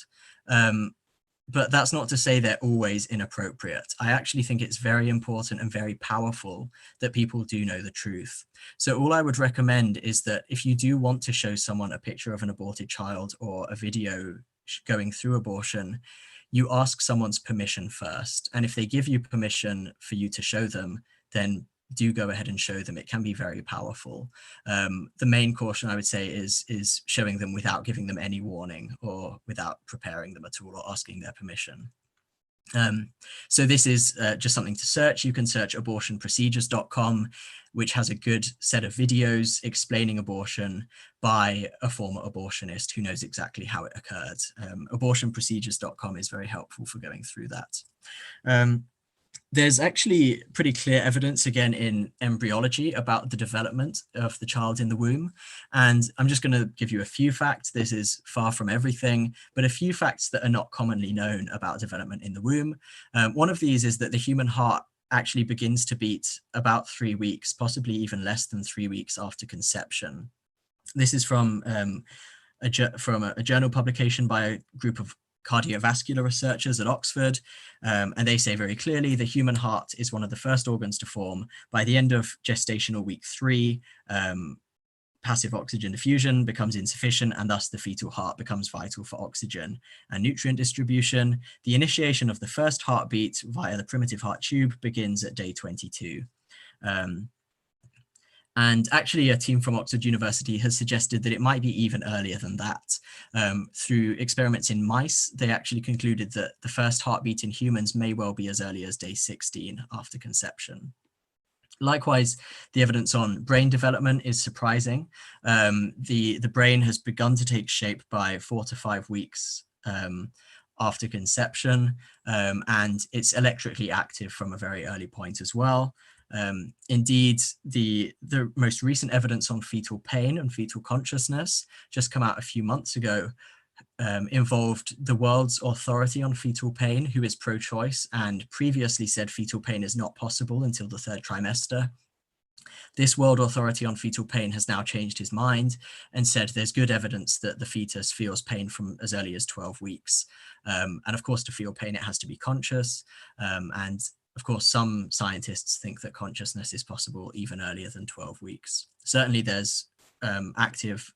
B: But that's not to say they're always inappropriate. I actually think it's very important and very powerful that people do know the truth. So all I would recommend is that if you do want to show someone a picture of an aborted child or a video going through abortion, you ask someone's permission first. And if they give you permission for you to show them, then do go ahead and show them. It can be very powerful. The main caution I would say is showing them without giving them any warning or without preparing them at all or asking their permission. So this is just something to search. You can search abortionprocedures.com, which has a good set of videos explaining abortion by a former abortionist who knows exactly how it occurred. Abortionprocedures.com is very helpful for going through that. There's actually pretty clear evidence, again, in embryology about the development of the child in the womb. And I'm just going to give you a few facts. This is far from everything, but a few facts that are not commonly known about development in the womb. One of these is that the human heart actually begins to beat about 3 weeks, possibly even less than 3 weeks after conception. This is from a journal publication by a group of cardiovascular researchers at Oxford, and they say very clearly the human heart is one of the first organs to form. By the end of gestational week 3, passive oxygen diffusion becomes insufficient, and thus the fetal heart becomes vital for oxygen and nutrient distribution. The initiation of the first heartbeat via the primitive heart tube begins at day 22. And actually, a team from Oxford University has suggested that it might be even earlier than that. Through experiments in mice, they actually concluded that the first heartbeat in humans may well be as early as day 16 after conception. Likewise, the evidence on brain development is surprising. The brain has begun to take shape by 4 to 5 weeks after conception, and it's electrically active from a very early point as well. Indeed, the most recent evidence on fetal pain and fetal consciousness, just come out a few months ago, involved the world's authority on fetal pain, who is pro-choice and previously said fetal pain is not possible until the 3rd trimester. This world authority on fetal pain has now changed his mind and said there's good evidence that the fetus feels pain from as early as 12 weeks. And of course, to feel pain, it has to be conscious. And of course, some scientists think that consciousness is possible even earlier than 12 weeks. Certainly there's active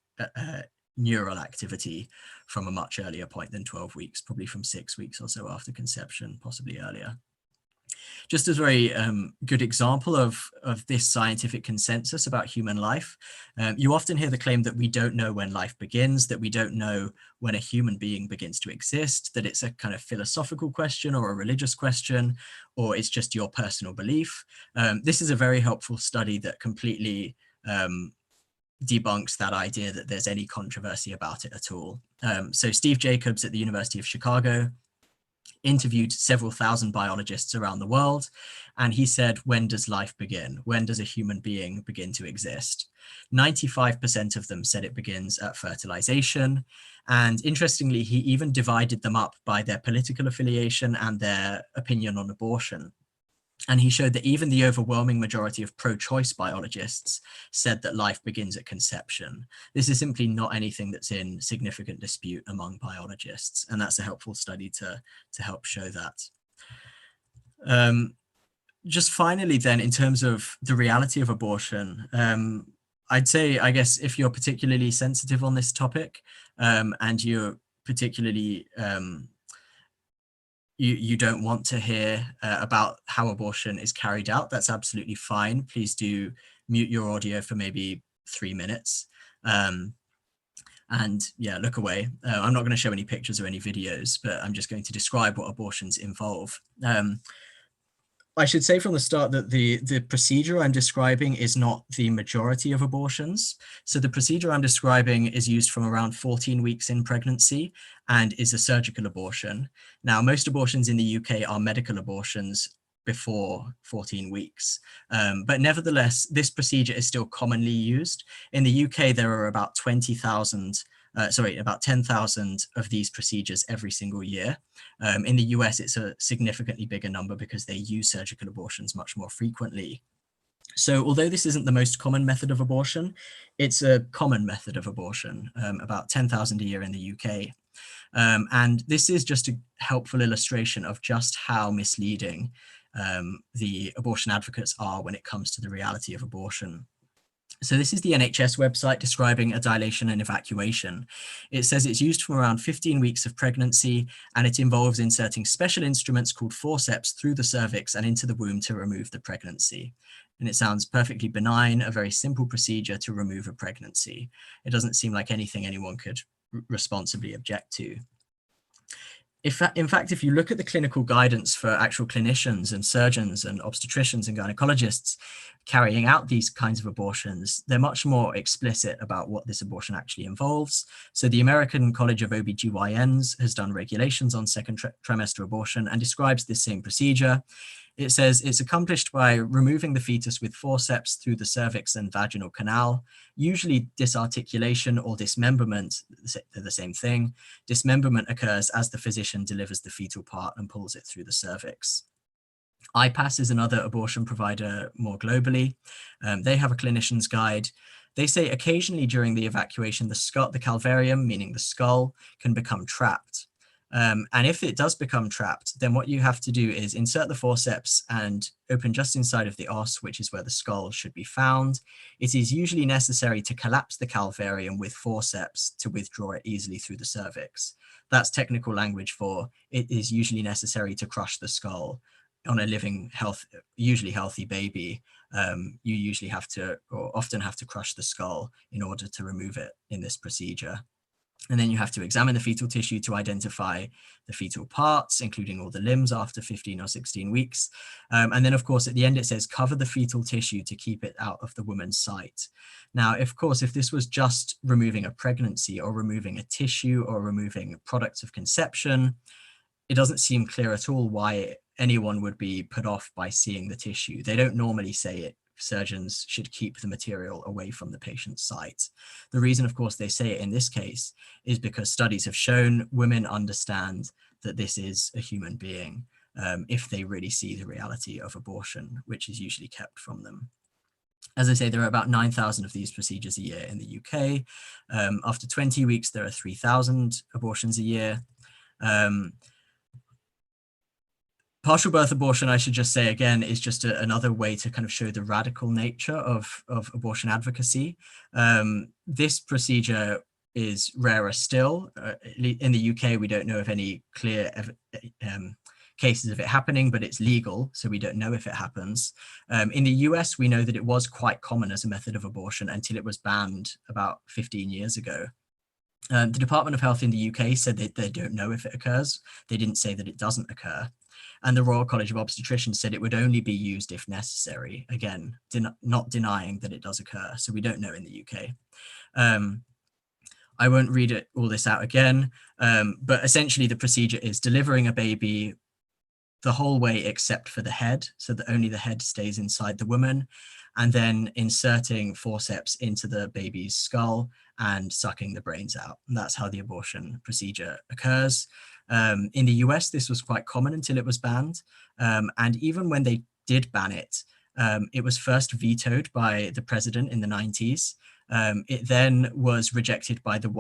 B: neural activity from a much earlier point than 12 weeks, probably from 6 weeks or so after conception, possibly earlier. Just as a very good example of this scientific consensus about human life, you often hear the claim that we don't know when life begins, that we don't know when a human being begins to exist, that it's a kind of philosophical question or a religious question, or it's just your personal belief. This is a very helpful study that completely debunks that idea that there's any controversy about it at all. So Steve Jacobs at the University of Chicago interviewed several thousand biologists around the world, and he said, when does life begin? When does a human being begin to exist? 95% of them said it begins at fertilization. And interestingly, he even divided them up by their political affiliation and their opinion on abortion. And he showed that even the overwhelming majority of pro-choice biologists said that life begins at conception. This is simply not anything that's in significant dispute among biologists. And that's a helpful study to help show that. Just finally then, in terms of the reality of abortion, I'd say, I guess, if you're particularly sensitive on this topic and you're particularly you don't want to hear about how abortion is carried out, that's absolutely fine. Please do mute your audio for maybe 3 minutes. And yeah, look away. I'm not going to show any pictures or any videos, but I'm just going to describe what abortions involve. I should say from the start that the procedure I'm describing is not the majority of abortions. So the procedure I'm describing is used from around 14 weeks in pregnancy and is a surgical abortion. Now, most abortions in the UK are medical abortions before 14 weeks. But nevertheless, this procedure is still commonly used. In the UK, there are about 10,000 of these procedures every single year. In the US, it's a significantly bigger number because they use surgical abortions much more frequently. So although this isn't the most common method of abortion, it's a common method of abortion, about 10,000 a year in the UK. And this is just a helpful illustration of just how misleading the abortion advocates are when it comes to the reality of abortion. So this is the NHS website describing a dilation and evacuation. It says it's used from around 15 weeks of pregnancy, and it involves inserting special instruments called forceps through the cervix and into the womb to remove the pregnancy. And it sounds perfectly benign, a very simple procedure to remove a pregnancy. It doesn't seem like anything anyone could responsibly object to. In fact, if you look at the clinical guidance for actual clinicians and surgeons and obstetricians and gynecologists carrying out these kinds of abortions, they're much more explicit about what this abortion actually involves. So the American College of OBGYNs has done regulations on second trimester abortion and describes this same procedure. It says it's accomplished by removing the fetus with forceps through the cervix and vaginal canal. Usually disarticulation or dismemberment, they're the same thing. Dismemberment occurs as the physician delivers the fetal part and pulls it through the cervix. IPAS is another abortion provider more globally. They have a clinician's guide. They say occasionally during the evacuation, the calvarium, meaning the skull, can become trapped. And if it does become trapped, then what you have to do is insert the forceps and open just inside of the os, which is where the skull should be found. It is usually necessary to collapse the calvarium with forceps to withdraw it easily through the cervix. That's technical language for it is usually necessary to crush the skull on a living, usually healthy baby. You usually have to, or often have to, crush the skull in order to remove it in this procedure. And then you have to examine the fetal tissue to identify the fetal parts, including all the limbs after 15 or 16 weeks. And then, of course, at the end, it says cover the fetal tissue to keep it out of the woman's sight. Now, of course, if this was just removing a pregnancy or removing a tissue or removing products of conception, it doesn't seem clear at all why anyone would be put off by seeing the tissue. They don't normally say it. Surgeons should keep the material away from the patient's sight. The reason, of course, they say it in this case is because studies have shown women understand that this is a human being if they really see the reality of abortion, which is usually kept from them. As I say, there are about 9,000 of these procedures a year in the UK. After 20 weeks, there are 3,000 abortions a year. Partial birth abortion, I should just say again, is just another way to kind of show the radical nature of abortion advocacy. This procedure is rarer still. In the UK, we don't know of any clear cases of it happening, but it's legal, so we don't know if it happens. In the US, we know that it was quite common as a method of abortion until it was banned about 15 years ago. The Department of Health in the UK said that they don't know if it occurs. They didn't say that it doesn't occur. And the Royal College of Obstetricians said it would only be used if necessary. Again, not denying that it does occur. So we don't know in the UK. I won't read all this out again, but essentially the procedure is delivering a baby the whole way except for the head, so that only the head stays inside the woman, and then inserting forceps into the baby's skull and sucking the brains out. And that's how the abortion procedure occurs. In the US, this was quite common until it was banned. And even when they did ban it, it was first vetoed by the president in the 90s. It then was rejected by the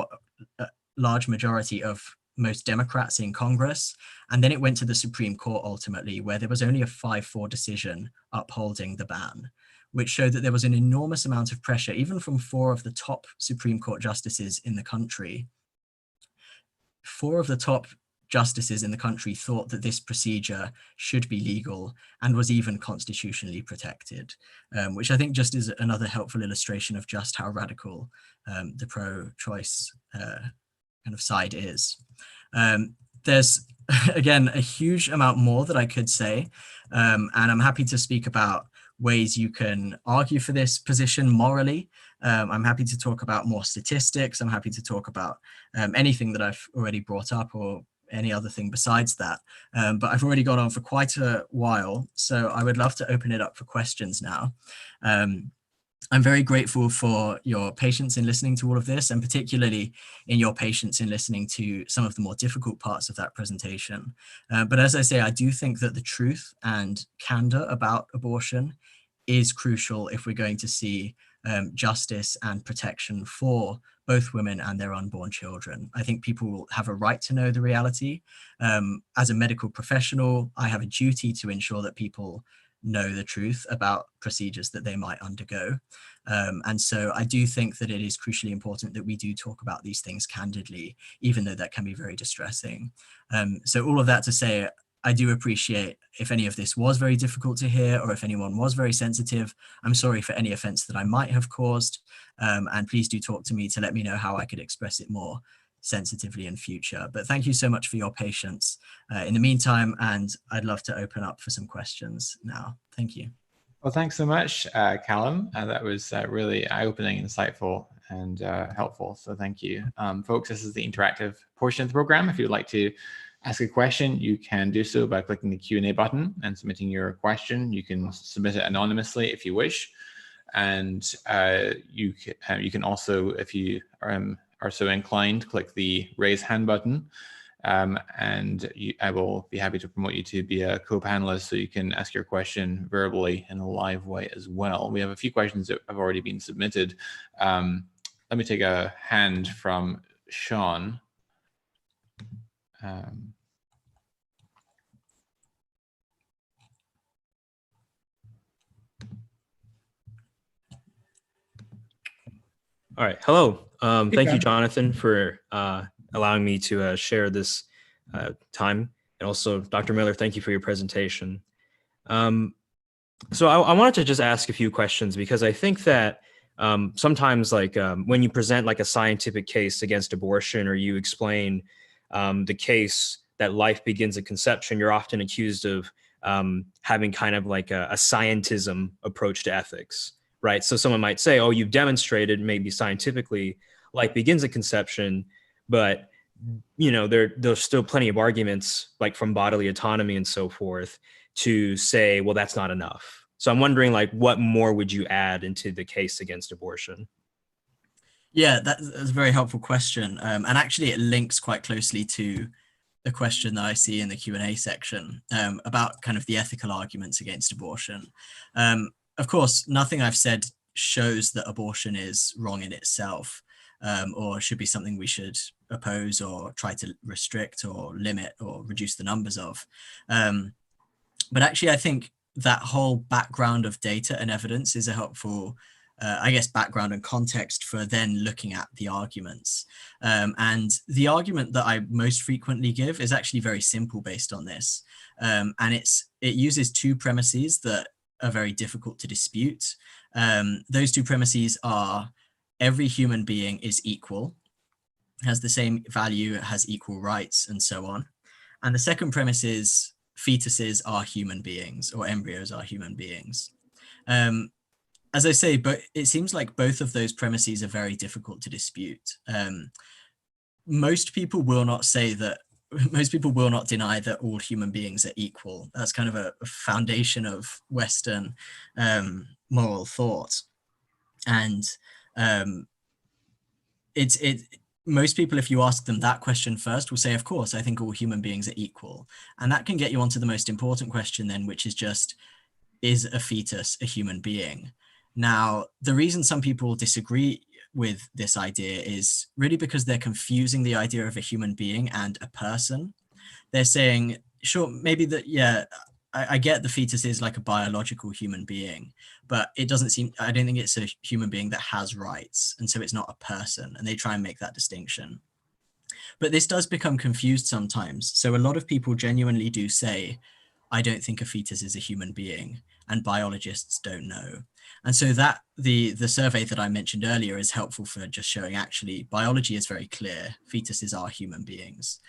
B: large majority of most Democrats in Congress. And then it went to the Supreme Court ultimately, where there was only a 5-4 decision upholding the ban, which showed that there was an enormous amount of pressure, even from 4 of the top Supreme Court justices in the country. 4 of the top justices in the country thought that this procedure should be legal and was even constitutionally protected, which I think just is another helpful illustration of just how radical the pro-choice kind of side is. There's, again, a huge amount more that I could say, and I'm happy to speak about ways you can argue for this position morally. I'm happy to talk about more statistics. I'm happy to talk about anything that I've already brought up or any other thing besides that. But I've already gone on for quite a while, so I would love to open it up for questions now. I'm very grateful for your patience in listening to all of this, and particularly in your patience in listening to some of the more difficult parts of that presentation. But as I say, I do think that the truth and candor about abortion is crucial if we're going to see justice and protection for both women and their unborn children. I think people will have a right to know the reality. As a medical professional, I have a duty to ensure that people know the truth about procedures that they might undergo. And so I do think that it is crucially important that we do talk about these things candidly, even though that can be very distressing. So all of that to say, I do appreciate if any of this was very difficult to hear, or if anyone was very sensitive. I'm sorry for any offense that I might have caused. And please do talk to me to let me know how I could express it more sensitively in future. But thank you so much for your patience in the meantime, and I'd love to open up for some questions now. Thank you.
A: Well, thanks so much, Calum. That was really eye-opening, insightful, and helpful. So thank you. Folks, this is the interactive portion of the program. If you'd like to ask a question, you can do so by clicking the Q&A button and submitting your question. You can submit it anonymously if you wish. And you can also, if you are so inclined, click the raise hand button. I will be happy to promote you to be a co-panelist so you can ask your question verbally in a live way as well. We have a few questions that have already been submitted. Let me take a hand from Sean. Um,
C: All right. Hello. Thank you,
A: Okay.
C: Jonathan, for allowing me to share this time. And also, Dr. Miller, thank you for your presentation. So I wanted to just ask a few questions because I think that sometimes when you present like a scientific case against abortion, or you explain the case that life begins at conception, you're often accused of having kind of like a scientism approach to ethics, right? So someone might say, oh, you've demonstrated maybe scientifically life begins at conception, but there's still plenty of arguments like from bodily autonomy and so forth to say, well, that's not enough. So I'm wondering, like, what more would you add into the case against abortion?
B: Yeah, that's a very helpful question. And actually it links quite closely to the question that I see in the Q&A section about kind of the ethical arguments against abortion. Of course, nothing I've said shows that abortion is wrong in itself, or should be something we should oppose or try to restrict or limit or reduce the numbers of. But actually, I think that whole background of data and evidence is a helpful, I guess, background and context for then looking at the arguments. And the argument that I most frequently give is actually very simple based on this. And it uses two premises that are very difficult to dispute. Those two premises are every human being is equal, has the same value, has equal rights, and so on. And the second premise is fetuses are human beings, or embryos are human beings. As I say, but it seems like both of those premises are very difficult to dispute. Most people will not deny that all human beings are equal. That's kind of a foundation of Western moral thought. And most people, if you ask them that question first, will say, of course, I think all human beings are equal. And that can get you onto the most important question then, which is just, is a fetus a human being? Now, the reason some people disagree with this idea is really because they're confusing the idea of a human being and a person. They're saying, sure, maybe that, yeah, I get the fetus is like a biological human being, but I don't think it's a human being that has rights. And so it's not a person. And they try and make that distinction. But this does become confused sometimes. So a lot of people genuinely do say, I don't think a fetus is a human being, and biologists don't know. And so that the survey that I mentioned earlier is helpful for just showing actually biology is very clear. Fetuses are human beings.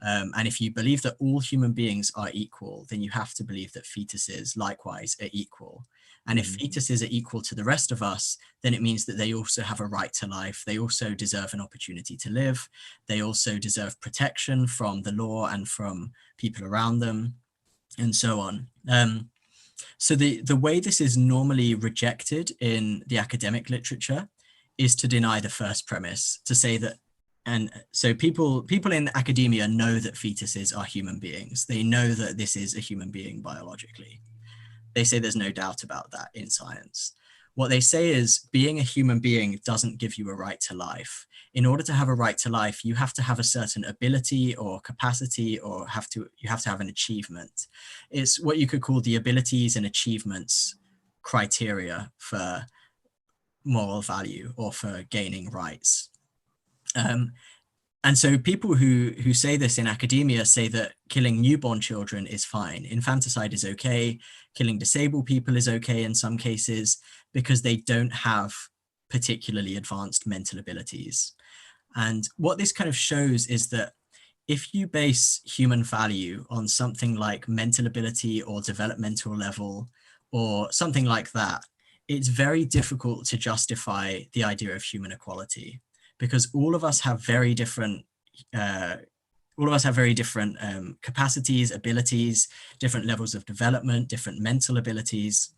B: And if you believe that all human beings are equal, then you have to believe that fetuses likewise are equal. And if fetuses are equal to the rest of us, then it means that they also have a right to life. They also deserve an opportunity to live. They also deserve protection from the law and from people around them, and so on. So the way this is normally rejected in the academic literature is to deny the first premise, to say that, and so people in academia know that fetuses are human beings. They know that this is a human being biologically. They say there's no doubt about that in science. What they say is being a human being doesn't give you a right to life. In order to have a right to life, you have to have a certain ability or capacity, or you have to have an achievement. It's what you could call the abilities and achievements criteria for moral value or for gaining rights. And so people who say this in academia say that killing newborn children is fine. Infanticide is okay. Killing disabled people is okay in some cases because they don't have particularly advanced mental abilities. And what this kind of shows is that if you base human value on something like mental ability or developmental level or something like that, it's very difficult to justify the idea of human equality, because all of us have very different capacities, abilities, different levels of development, different mental abilities.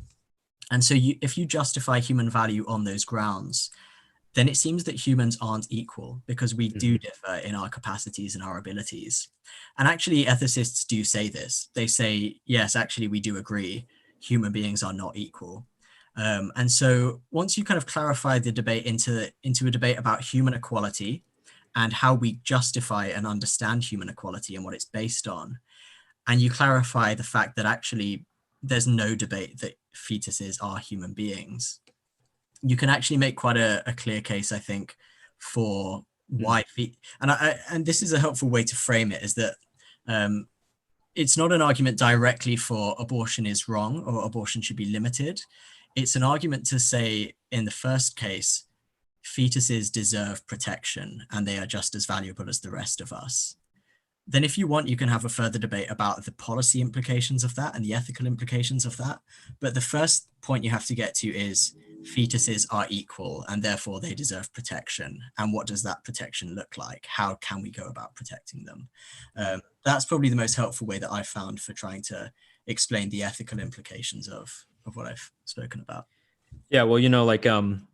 B: And so if you justify human value on those grounds, then it seems that humans aren't equal, because we do differ in our capacities and our abilities. And actually, ethicists do say this. They say, yes, actually, we do agree, human beings are not equal. And so once you kind of clarify the debate into a debate about human equality and how we justify and understand human equality and what it's based on. And you clarify the fact that actually there's no debate that fetuses are human beings. You can actually make quite a clear case, I think, for why and this is a helpful way to frame it, is that it's not an argument directly for abortion is wrong or abortion should be limited. It's an argument to say, in the first case, fetuses deserve protection and they are just as valuable as the rest of us. Then if you want, you can have a further debate about the policy implications of that and the ethical implications of that. But the first point you have to get to is fetuses are equal and therefore they deserve protection. And what does that protection look like? How can we go about protecting them? That's probably the most helpful way that I've found for trying to explain the ethical implications of what I've spoken about.
C: Yeah, well,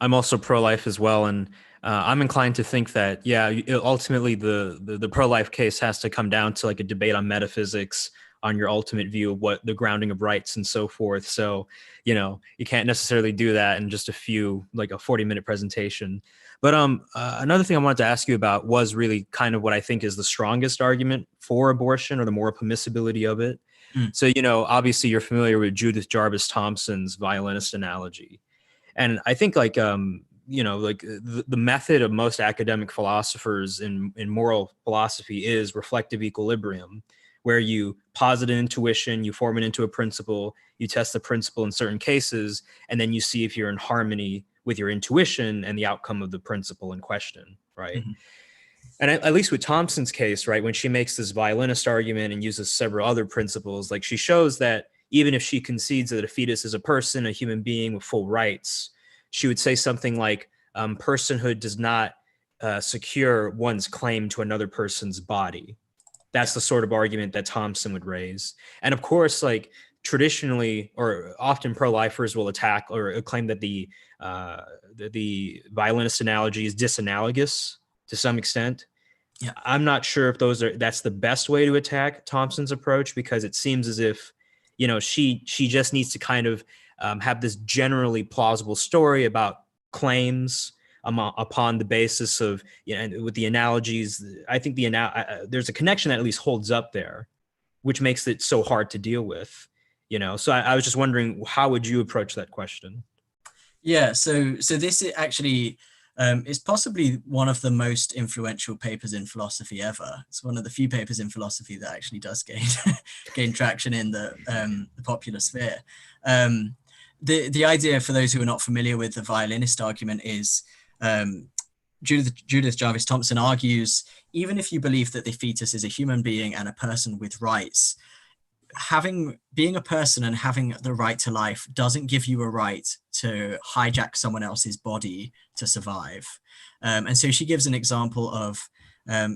C: I'm also pro-life as well, and I'm inclined to think that, ultimately the pro-life case has to come down to like a debate on metaphysics, on your ultimate view of what the grounding of rights and so forth. So, you can't necessarily do that in just a 40-minute presentation. But another thing I wanted to ask you about was really kind of what I think is the strongest argument for abortion, or the moral permissibility of it. So, obviously you're familiar with Judith Jarvis Thompson's violinist analogy. And I think the method of most academic philosophers in moral philosophy is reflective equilibrium, where you posit an intuition, you form it into a principle, you test the principle in certain cases, and then you see if you're in harmony with your intuition and the outcome of the principle in question, right? Mm-hmm. And at least with Thompson's case, right, when she makes this violinist argument and uses several other principles, like she shows that even if she concedes that a fetus is a person, a human being with full rights, she would say something like, personhood does not secure one's claim to another person's body. That's the sort of argument that Thompson would raise. And of course, like traditionally or often pro-lifers will attack or claim that the violinist analogy is disanalogous to some extent. Yeah. I'm not sure if that's the best way to attack Thompson's approach, because it seems as if, she just needs to kind of have this generally plausible story about claims upon the basis of, with the analogies. I think there's a connection that at least holds up there, which makes it so hard to deal with, So I was just wondering, how would you approach that question?
B: Yeah, so this actually is possibly one of the most influential papers in philosophy ever. It's one of the few papers in philosophy that actually does gain traction in the popular sphere. The idea, for those who are not familiar with the violinist argument, is Judith Jarvis Thompson argues, even if you believe that the fetus is a human being and a person with rights, being a person and having the right to life doesn't give you a right to hijack someone else's body to survive. And so she gives an example of,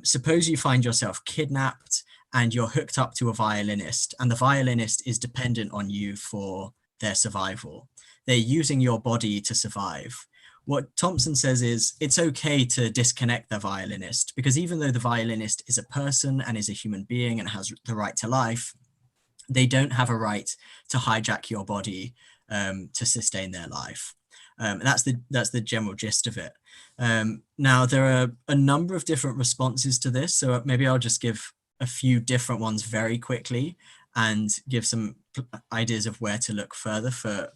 B: suppose you find yourself kidnapped and you're hooked up to a violinist, and the violinist is dependent on you for their survival. They're using your body to survive. What Thompson says is it's okay to disconnect the violinist, because even though the violinist is a person and is a human being and has the right to life, they don't have a right to hijack your body to sustain their life. That's the general gist of it. Now, there are a number of different responses to this, so maybe I'll just give a few different ones very quickly and give some ideas of where to look further for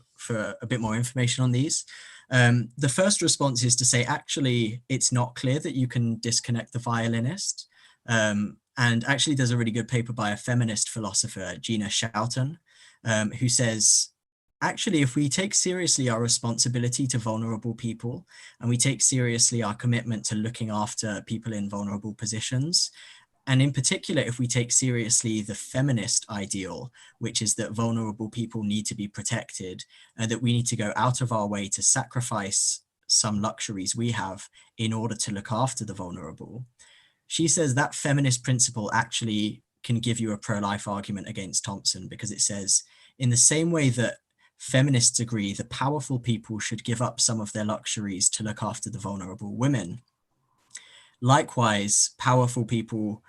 B: a bit more information on these. The first response is to say, actually, it's not clear that you can disconnect the violinist. And actually, there's a really good paper by a feminist philosopher, Gina Shelton, who says, actually, if we take seriously our responsibility to vulnerable people, and we take seriously our commitment to looking after people in vulnerable positions, and in particular, if we take seriously the feminist ideal, which is that vulnerable people need to be protected, and that we need to go out of our way to sacrifice some luxuries we have in order to look after the vulnerable, she says that feminist principle actually can give you a pro-life argument against Thompson, because it says, in the same way that feminists agree that powerful people should give up some of their luxuries to look after the vulnerable women, likewise, powerful people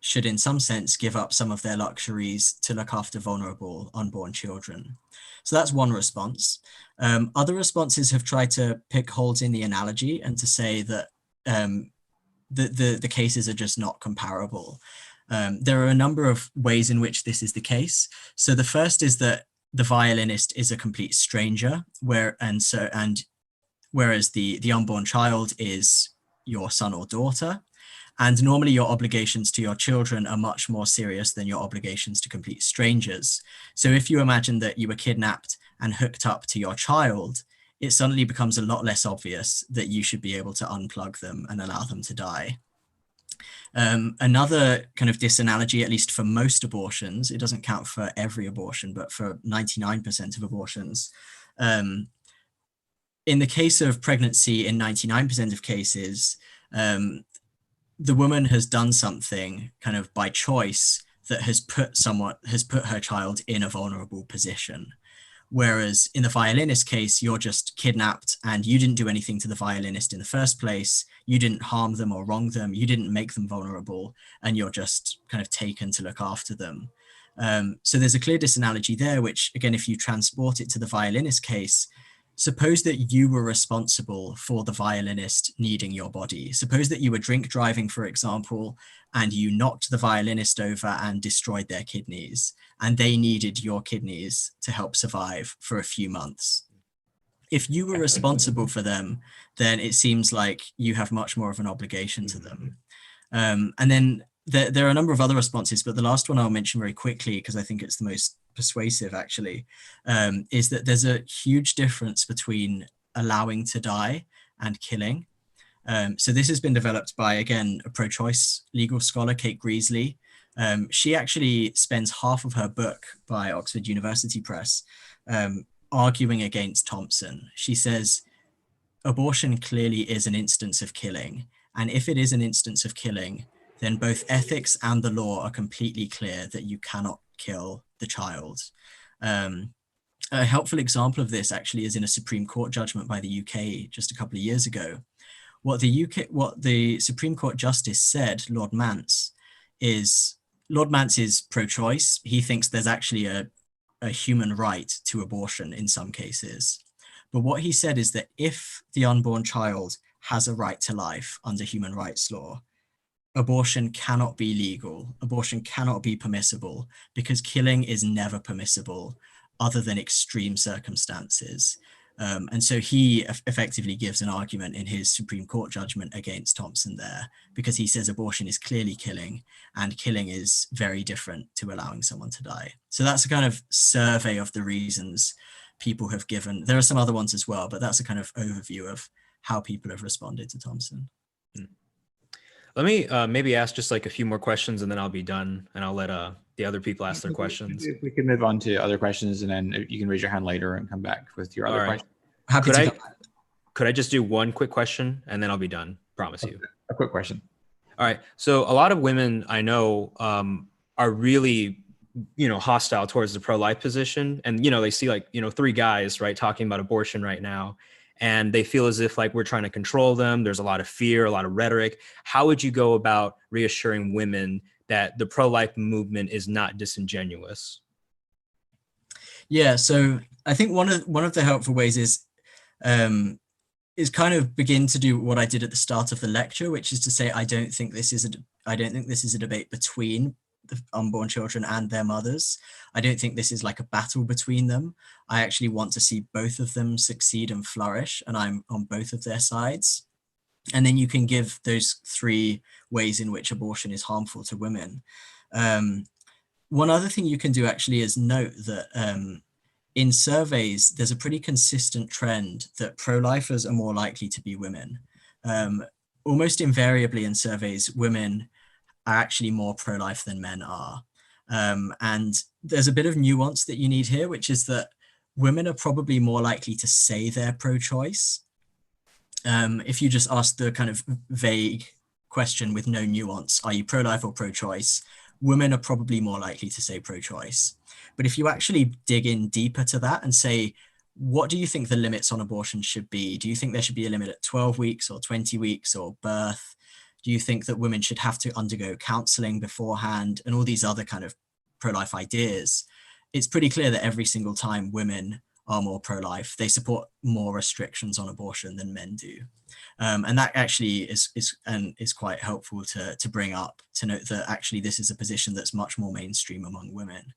B: should in some sense give up some of their luxuries to look after vulnerable unborn children. So that's one response. Other responses have tried to pick holes in the analogy and to say that the cases are just not comparable. There are a number of ways in which this is the case. So the first is that the violinist is a complete stranger, whereas the unborn child is your son or daughter. And normally your obligations to your children are much more serious than your obligations to complete strangers. So if you imagine that you were kidnapped and hooked up to your child, it suddenly becomes a lot less obvious that you should be able to unplug them and allow them to die. Another kind of disanalogy, at least for most abortions, it doesn't count for every abortion, but for 99% of abortions, in the case of pregnancy, in 99% of cases, the woman has done something kind of by choice that has put her child in a vulnerable position. Whereas in the violinist case, you're just kidnapped and you didn't do anything to the violinist in the first place. You didn't harm them or wrong them. You didn't make them vulnerable, and you're just kind of taken to look after them. So there's a clear disanalogy there, which again, if you transport it to the violinist case, suppose that you were responsible for the violinist needing your body. Suppose that you were drink driving, for example, and you knocked the violinist over and destroyed their kidneys, and they needed your kidneys to help survive for a few months. If you were responsible for them, then it seems like you have much more of an obligation to them. And then there are a number of other responses, but the last one I'll mention very quickly, because I think it's the most persuasive actually, is that there's a huge difference between allowing to die and killing. So this has been developed by, again, a pro-choice legal scholar, Kate Greasley. She actually spends half of her book by Oxford University Press arguing against Thompson. She says, abortion clearly is an instance of killing. And if it is an instance of killing, then both ethics and the law are completely clear that you cannot kill the child. A helpful example of this actually is in a Supreme Court judgment by the UK just a couple of years ago. What the Supreme Court Justice said, Lord Mance is pro-choice. He thinks there's actually a human right to abortion in some cases. But what he said is that if the unborn child has a right to life under human rights law, abortion cannot be legal, abortion cannot be permissible, because killing is never permissible other than extreme circumstances. And so he effectively gives an argument in his Supreme Court judgment against Thompson there, because he says abortion is clearly killing, and killing is very different to allowing someone to die. So that's a kind of survey of the reasons people have given. There are some other ones as well, but that's a kind of overview of how people have responded to Thompson.
C: Let me maybe ask just like a few more questions, and then I'll be done, and I'll let the other people ask their questions.
A: If we can move on to other questions, and then you can raise your hand later and come back with your other question.
C: Could I just do one quick question, and then I'll be done? Promise you.
A: A quick question.
C: All right. So a lot of women I know are really, hostile towards the pro-life position, and they see like three guys right talking about abortion right now, and they feel as if like we're trying to control them. There's a lot of fear, a lot of rhetoric. How would you go about reassuring women that the pro-life movement is not disingenuous?
B: Yeah, so I think one of the helpful ways is kind of begin to do what I did at the start of the lecture, which is to say I don't think this is a debate between the unborn children and their mothers. I don't think this is like a battle between them. I actually want to see both of them succeed and flourish, and I'm on both of their sides. And then you can give those three ways in which abortion is harmful to women. One other thing you can do actually is note that in surveys, there's a pretty consistent trend that pro-lifers are more likely to be women. Almost invariably in surveys, women are actually more pro-life than men are. And there's a bit of nuance that you need here, which is that women are probably more likely to say they're pro-choice. If you just ask the kind of vague question with no nuance, are you pro-life or pro-choice? Women are probably more likely to say pro-choice. But if you actually dig in deeper to that and say, what do you think the limits on abortion should be? Do you think there should be a limit at 12 weeks or 20 weeks or birth? Do you think that women should have to undergo counseling beforehand and all these other kind of pro-life ideas? It's pretty clear that every single time women are more pro-life. They support more restrictions on abortion than men do. And that actually is quite helpful to bring up, to note that actually this is a position that's much more mainstream among women.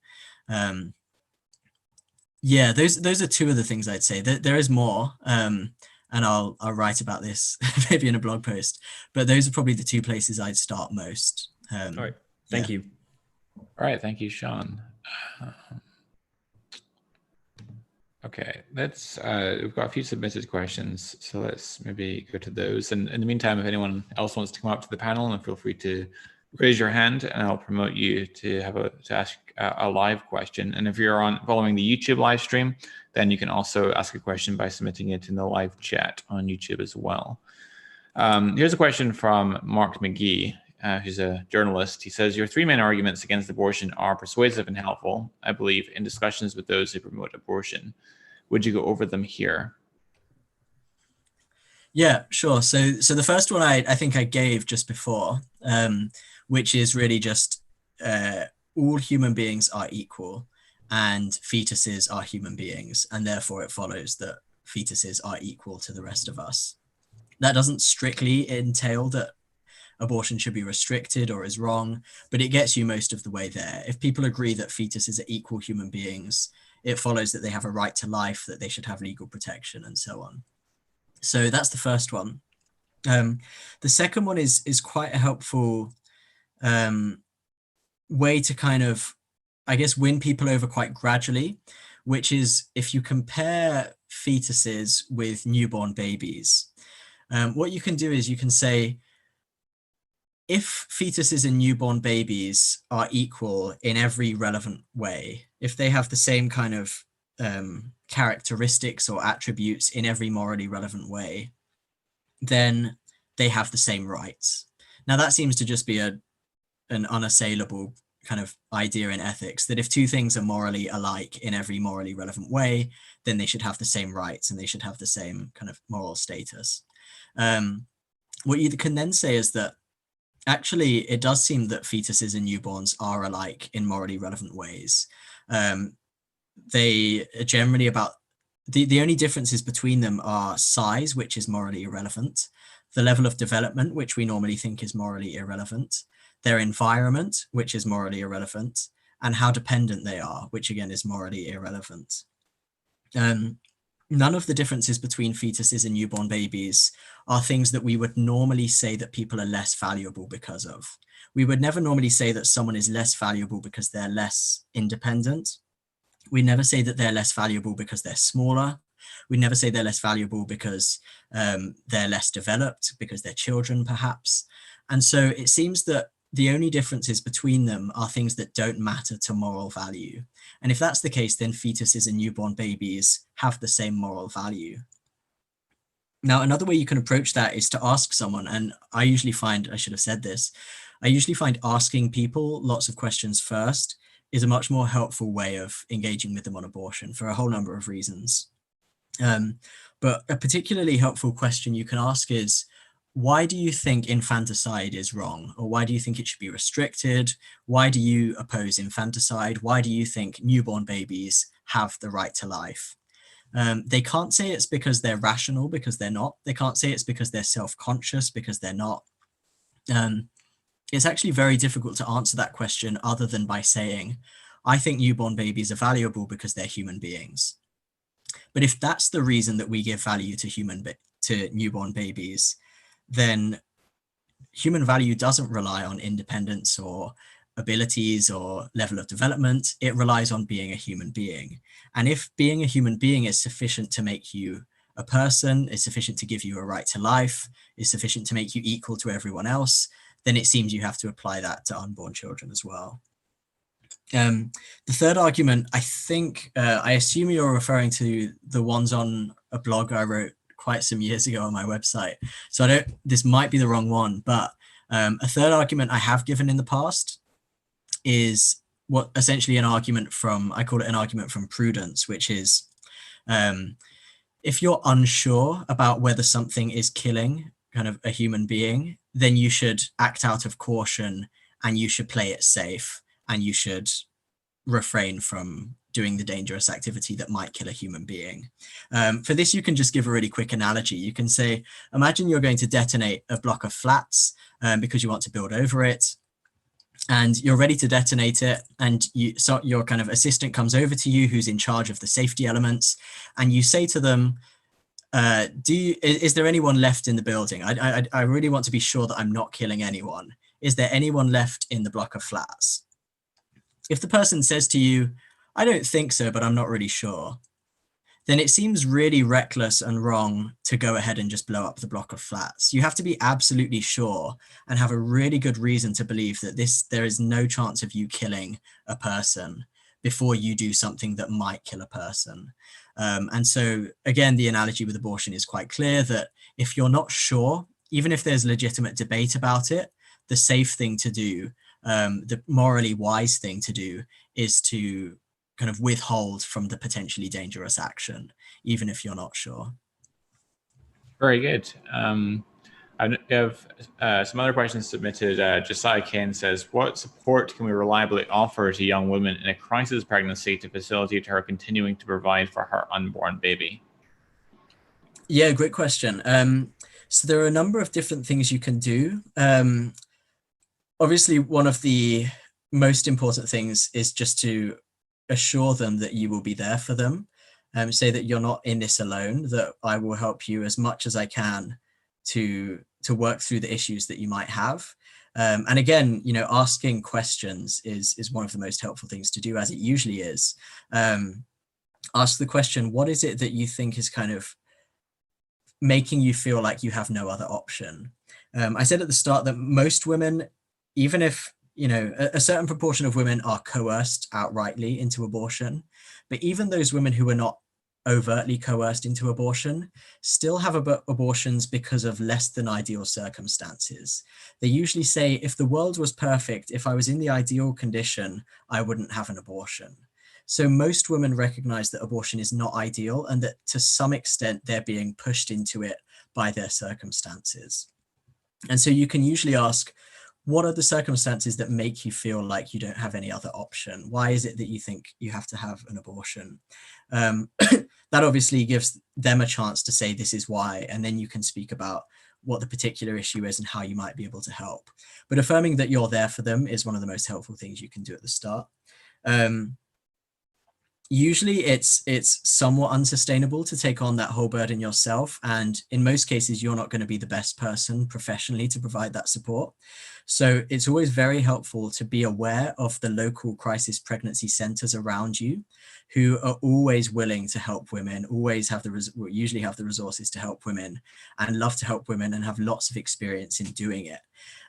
B: Yeah, those are two of the things I'd say. There is more, and I'll write about this maybe in a blog post, but those are probably the two places I'd start most.
C: All right, thank you.
A: All right, thank you, Sean. Okay, we've got a few submitted questions, so let's maybe go to those. And in the meantime, if anyone else wants to come up to the panel, then feel free to raise your hand, and I'll promote you to ask a live question. And if you're following the YouTube live stream, then you can also ask a question by submitting it in the live chat on YouTube as well. Here's a question from Mark McGee, who's a journalist. He says, your three main arguments against abortion are persuasive and helpful, I believe, in discussions with those who promote abortion. Would you go over them here?
B: Yeah, sure. So the first one I think I gave just before, which is really just all human beings are equal and fetuses are human beings, and therefore it follows that fetuses are equal to the rest of us. That doesn't strictly entail that abortion should be restricted or is wrong, but it gets you most of the way there. If people agree that fetuses are equal human beings, it follows that they have a right to life, that they should have legal protection, and so on. So that's the first one. The second one is quite a helpful way to kind of, I guess, win people over quite gradually, which is if you compare fetuses with newborn babies, what you can do is you can say, if fetuses and newborn babies are equal in every relevant way, if they have the same kind of characteristics or attributes in every morally relevant way, then they have the same rights. Now that seems to just be an unassailable kind of idea in ethics, that if two things are morally alike in every morally relevant way, then they should have the same rights and they should have the same kind of moral status. What you can then say is that actually it does seem that fetuses and newborns are alike in morally relevant ways. They are generally about, the only differences between them are size, which is morally irrelevant, the level of development, which we normally think is morally irrelevant, their environment, which is morally irrelevant, and how dependent they are, which again is morally irrelevant. None of the differences between fetuses and newborn babies are things that we would normally say that people are less valuable because of. We would never normally say that someone is less valuable because they're less independent. We never say that they're less valuable because they're smaller. We never say they're less valuable because they're less developed, because they're children perhaps. And so it seems that the only differences between them are things that don't matter to moral value. And if that's the case, then fetuses and newborn babies have the same moral value. Now, another way you can approach that is to ask someone, and I usually find, I should have said this, I usually find asking people lots of questions first is a much more helpful way of engaging with them on abortion for a whole number of reasons. But a particularly helpful question you can ask is, why do you think infanticide is wrong? Or why do you think it should be restricted? Why do you oppose infanticide? Why do you think newborn babies have the right to life? They can't say it's because they're rational, because they're not. They can't say it's because they're self-conscious, because they're not. It's actually very difficult to answer that question other than by saying, I think newborn babies are valuable because they're human beings. But if that's the reason that we give value to newborn babies, then human value doesn't rely on independence or abilities or level of development. It relies on being a human being. And if being a human being is sufficient to make you a person, is sufficient to give you a right to life, is sufficient to make you equal to everyone else, then it seems you have to apply that to unborn children as well. The third argument, I think, I assume you're referring to the ones on a blog I wrote quite some years ago on my website. So this might be the wrong one, but a third argument I have given in the past is what essentially an argument from, I call it an argument from prudence, which is if you're unsure about whether something is killing kind of a human being, then you should act out of caution and you should play it safe and you should refrain from doing the dangerous activity that might kill a human being. For this, you can just give a really quick analogy. You can say, imagine you're going to detonate a block of flats because you want to build over it, and you're ready to detonate it, and so your kind of assistant comes over to you who's in charge of the safety elements, and you say to them, is there anyone left in the building? I really want to be sure that I'm not killing anyone. Is there anyone left in the block of flats? If the person says to you, I don't think so, but I'm not really sure, then it seems really reckless and wrong to go ahead and just blow up the block of flats. You have to be absolutely sure and have a really good reason to believe that there is no chance of you killing a person before you do something that might kill a person. And so, again, the analogy with abortion is quite clear that if you're not sure, even if there's legitimate debate about it, the safe thing to do, the morally wise thing to do, is to kind of withhold from the potentially dangerous action, even if you're not sure.
A: Very good. I have some other questions submitted. Josiah Kane says, what support can we reliably offer to young women in a crisis pregnancy to facilitate her continuing to provide for her unborn baby?
B: Yeah, great question. So there are a number of different things you can do. Obviously, one of the most important things is just to assure them that you will be there for them. Say that you're not in this alone, that I will help you as much as I can to work through the issues that you might have. And again, asking questions is one of the most helpful things to do, as it usually is. Ask the question, what is it that you think is kind of making you feel like you have no other option? I said at the start that most women, even if a certain proportion of women are coerced outrightly into abortion, but even those women who are not overtly coerced into abortion still have abortions because of less than ideal circumstances. They usually say, if the world was perfect, if I was in the ideal condition, I wouldn't have an abortion. So most women recognize that abortion is not ideal and that to some extent they're being pushed into it by their circumstances. And so you can usually ask, what are the circumstances that make you feel like you don't have any other option? Why is it that you think you have to have an abortion? That obviously gives them a chance to say this is why, and then you can speak about what the particular issue is and how you might be able to help. But affirming that you're there for them is one of the most helpful things you can do at the start. Usually it's somewhat unsustainable to take on that whole burden yourself. And in most cases, you're not going to be the best person professionally to provide that support. So it's always very helpful to be aware of the local crisis pregnancy centers around you, who are always willing to help women, usually have the resources to help women and love to help women and have lots of experience in doing it.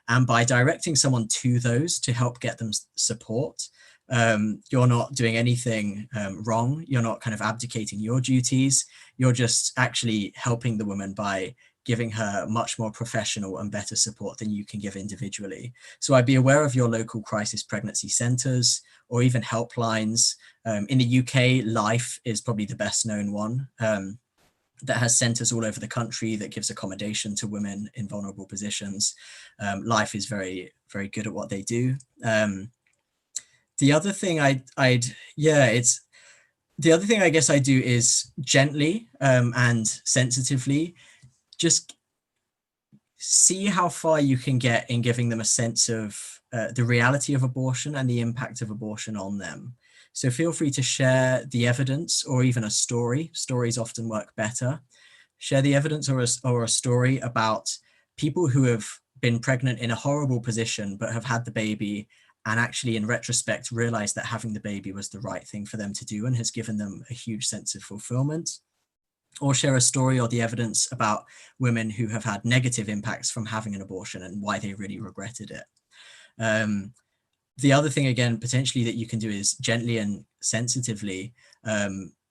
B: And by directing someone to those to help get them support, you're not doing anything wrong. You're not kind of abdicating your duties. You're just actually helping the woman by giving her much more professional and better support than you can give individually. So I'd be aware of your local crisis pregnancy centers or even helplines. In the UK, Life is probably the best known one. That has centers all over the country that gives accommodation to women in vulnerable positions. Life is very, very good at what they do. The other thing I guess I do is gently and sensitively just see how far you can get in giving them a sense of the reality of abortion and the impact of abortion on them. So feel free to share the evidence or even a story. Stories often work better. Share the evidence or a story about people who have been pregnant in a horrible position but have had the baby and actually in retrospect realized that having the baby was the right thing for them to do and has given them a huge sense of fulfillment. Or share a story or the evidence about women who have had negative impacts from having an abortion and why they really regretted it. The other thing, again, potentially that you can do is gently and sensitively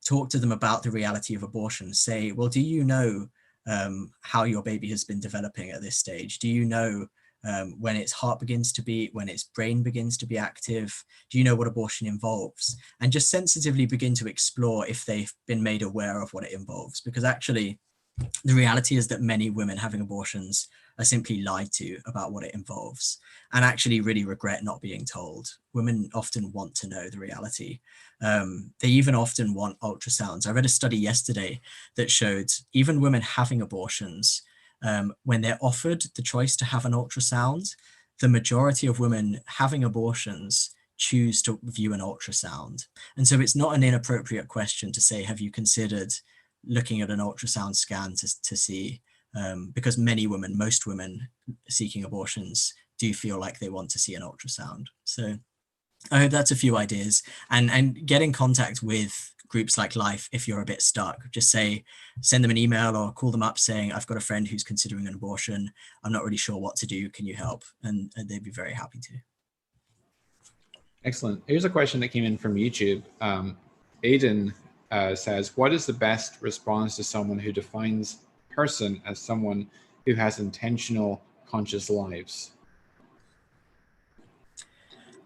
B: talk to them about the reality of abortion. Say, well, do you know how your baby has been developing at this stage? Do you know when its heart begins to beat, when its brain begins to be active? Do you know what abortion involves? And just sensitively begin to explore if they've been made aware of what it involves. Because actually, The reality is that many women having abortions are simply lied to about what it involves and actually really regret not being told. Women often want to know the reality. They even often want ultrasounds. I read a study yesterday that showed even women having abortions, when they're offered the choice to have an ultrasound, the majority of women having abortions choose to view an ultrasound. And so it's not an inappropriate question to say, have you considered looking at an ultrasound scan to see, because many women, most women seeking abortions do feel like they want to see an ultrasound. So I hope that's a few ideas, and get in contact with groups like Life if you're a bit stuck. Just send them an email or call them up saying, I've got a friend who's considering an abortion. I'm not really sure what to do. Can you help? And they'd be very happy to.
A: Excellent. Here's a question that came in from YouTube. Aiden says, what is the best response to someone who defines person as someone who has intentional conscious lives?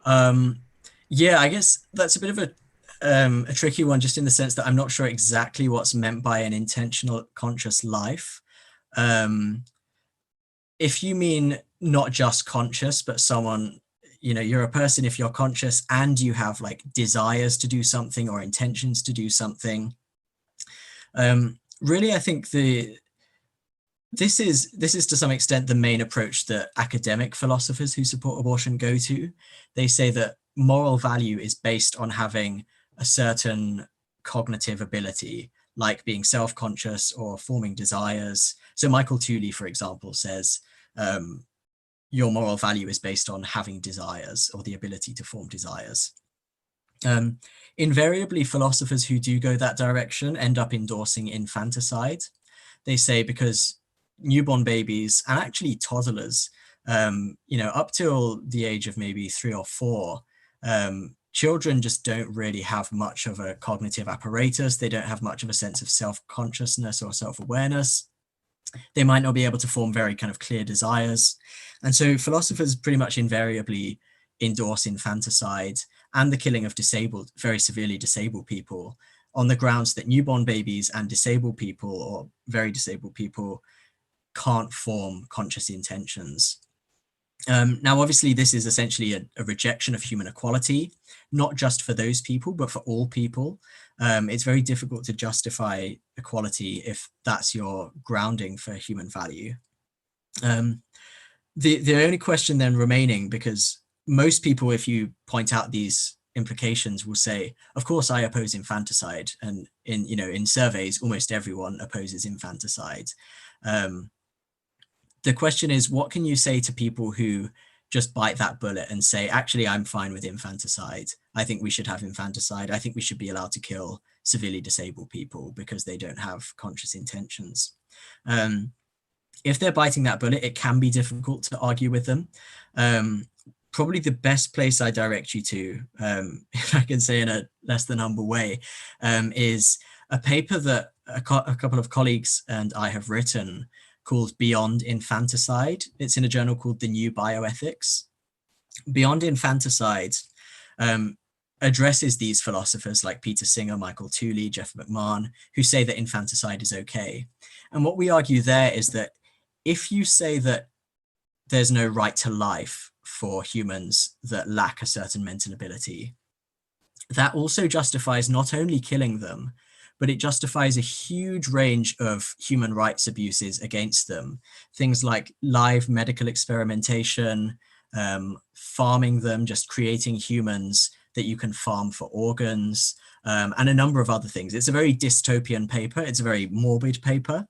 B: Yeah, I guess that's a bit of a tricky one, just in the sense that I'm not sure exactly what's meant by an intentional conscious life. If you mean not just conscious, but someone, you're a person if you're conscious and you have like desires to do something or intentions to do something. Really, I think this is to some extent the main approach that academic philosophers who support abortion go to. They say that moral value is based on having a certain cognitive ability, like being self-conscious or forming desires. So Michael Tooley, for example, says your moral value is based on having desires or the ability to form desires. Invariably, philosophers who do go that direction end up endorsing infanticide. They say because newborn babies and actually toddlers, up till the age of maybe 3 or 4, children just don't really have much of a cognitive apparatus. They don't have much of a sense of self-consciousness or self-awareness. They might not be able to form very kind of clear desires. And so philosophers pretty much invariably endorse infanticide and the killing of very severely disabled people on the grounds that newborn babies and disabled people or very disabled people can't form conscious intentions. Now, obviously, this is essentially a rejection of human equality, not just for those people, but for all people. It's very difficult to justify equality if that's your grounding for human value. The only question then remaining, because most people, if you point out these implications, will say, of course, I oppose infanticide. And in surveys, almost everyone opposes infanticide. The question is, what can you say to people who just bite that bullet and say, actually, I'm fine with infanticide. I think we should have infanticide. I think we should be allowed to kill severely disabled people because they don't have conscious intentions. If they're biting that bullet, it can be difficult to argue with them. Probably the best place I direct you to, if I can say in a less than humble way, is a paper that a couple of colleagues and I have written called Beyond Infanticide. It's in a journal called The New Bioethics. Beyond Infanticide addresses these philosophers like Peter Singer, Michael Tooley, Jeff McMahon, who say that infanticide is okay. And what we argue there is that if you say that there's no right to life for humans that lack a certain mental ability, that also justifies not only killing them, but it justifies a huge range of human rights abuses against them. Things like live medical experimentation, farming them, just creating humans that you can farm for organs, and a number of other things. It's a very dystopian paper. It's a very morbid paper.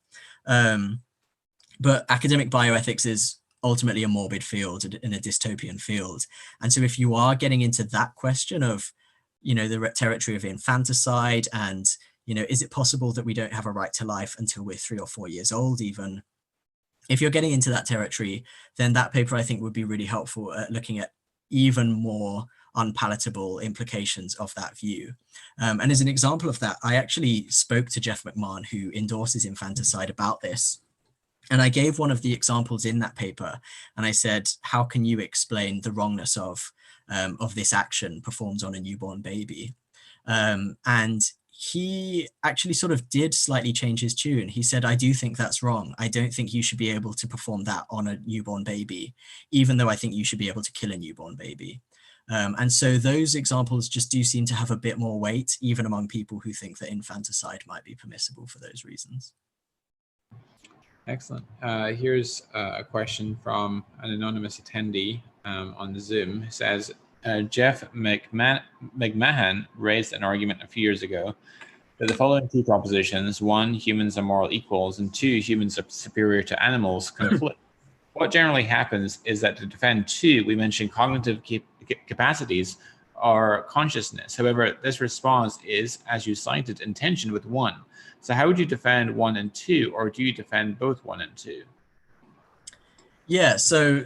B: But academic bioethics is ultimately a morbid field and a dystopian field. And so if you are getting into that question of, the territory of infanticide and, is it possible that we don't have a right to life until we're 3 or 4 years old even? If you're getting into that territory, then that paper I think would be really helpful at looking at even more unpalatable implications of that view. And as an example of that, I actually spoke to Jeff McMahon, who endorses infanticide, about this. And I gave one of the examples in that paper, and I said, how can you explain the wrongness of this action performed on a newborn baby? And he actually sort of did slightly change his tune. He said, I do think that's wrong. I don't think you should be able to perform that on a newborn baby, even though I think you should be able to kill a newborn baby. And so those examples just do seem to have a bit more weight, even among people who think that infanticide might be permissible for those reasons.
A: Excellent. Here's a question from an anonymous attendee on the Zoom. It says, Jeff McMahon raised an argument a few years ago that the following two propositions, one, humans are moral equals, and two, humans are superior to animals, conflict. What generally happens is that to defend two, we mention cognitive capacities or consciousness. However, this response is, as you cited, in tension with one. So how would you defend one and two, or do you defend both one and two?
B: Yeah, so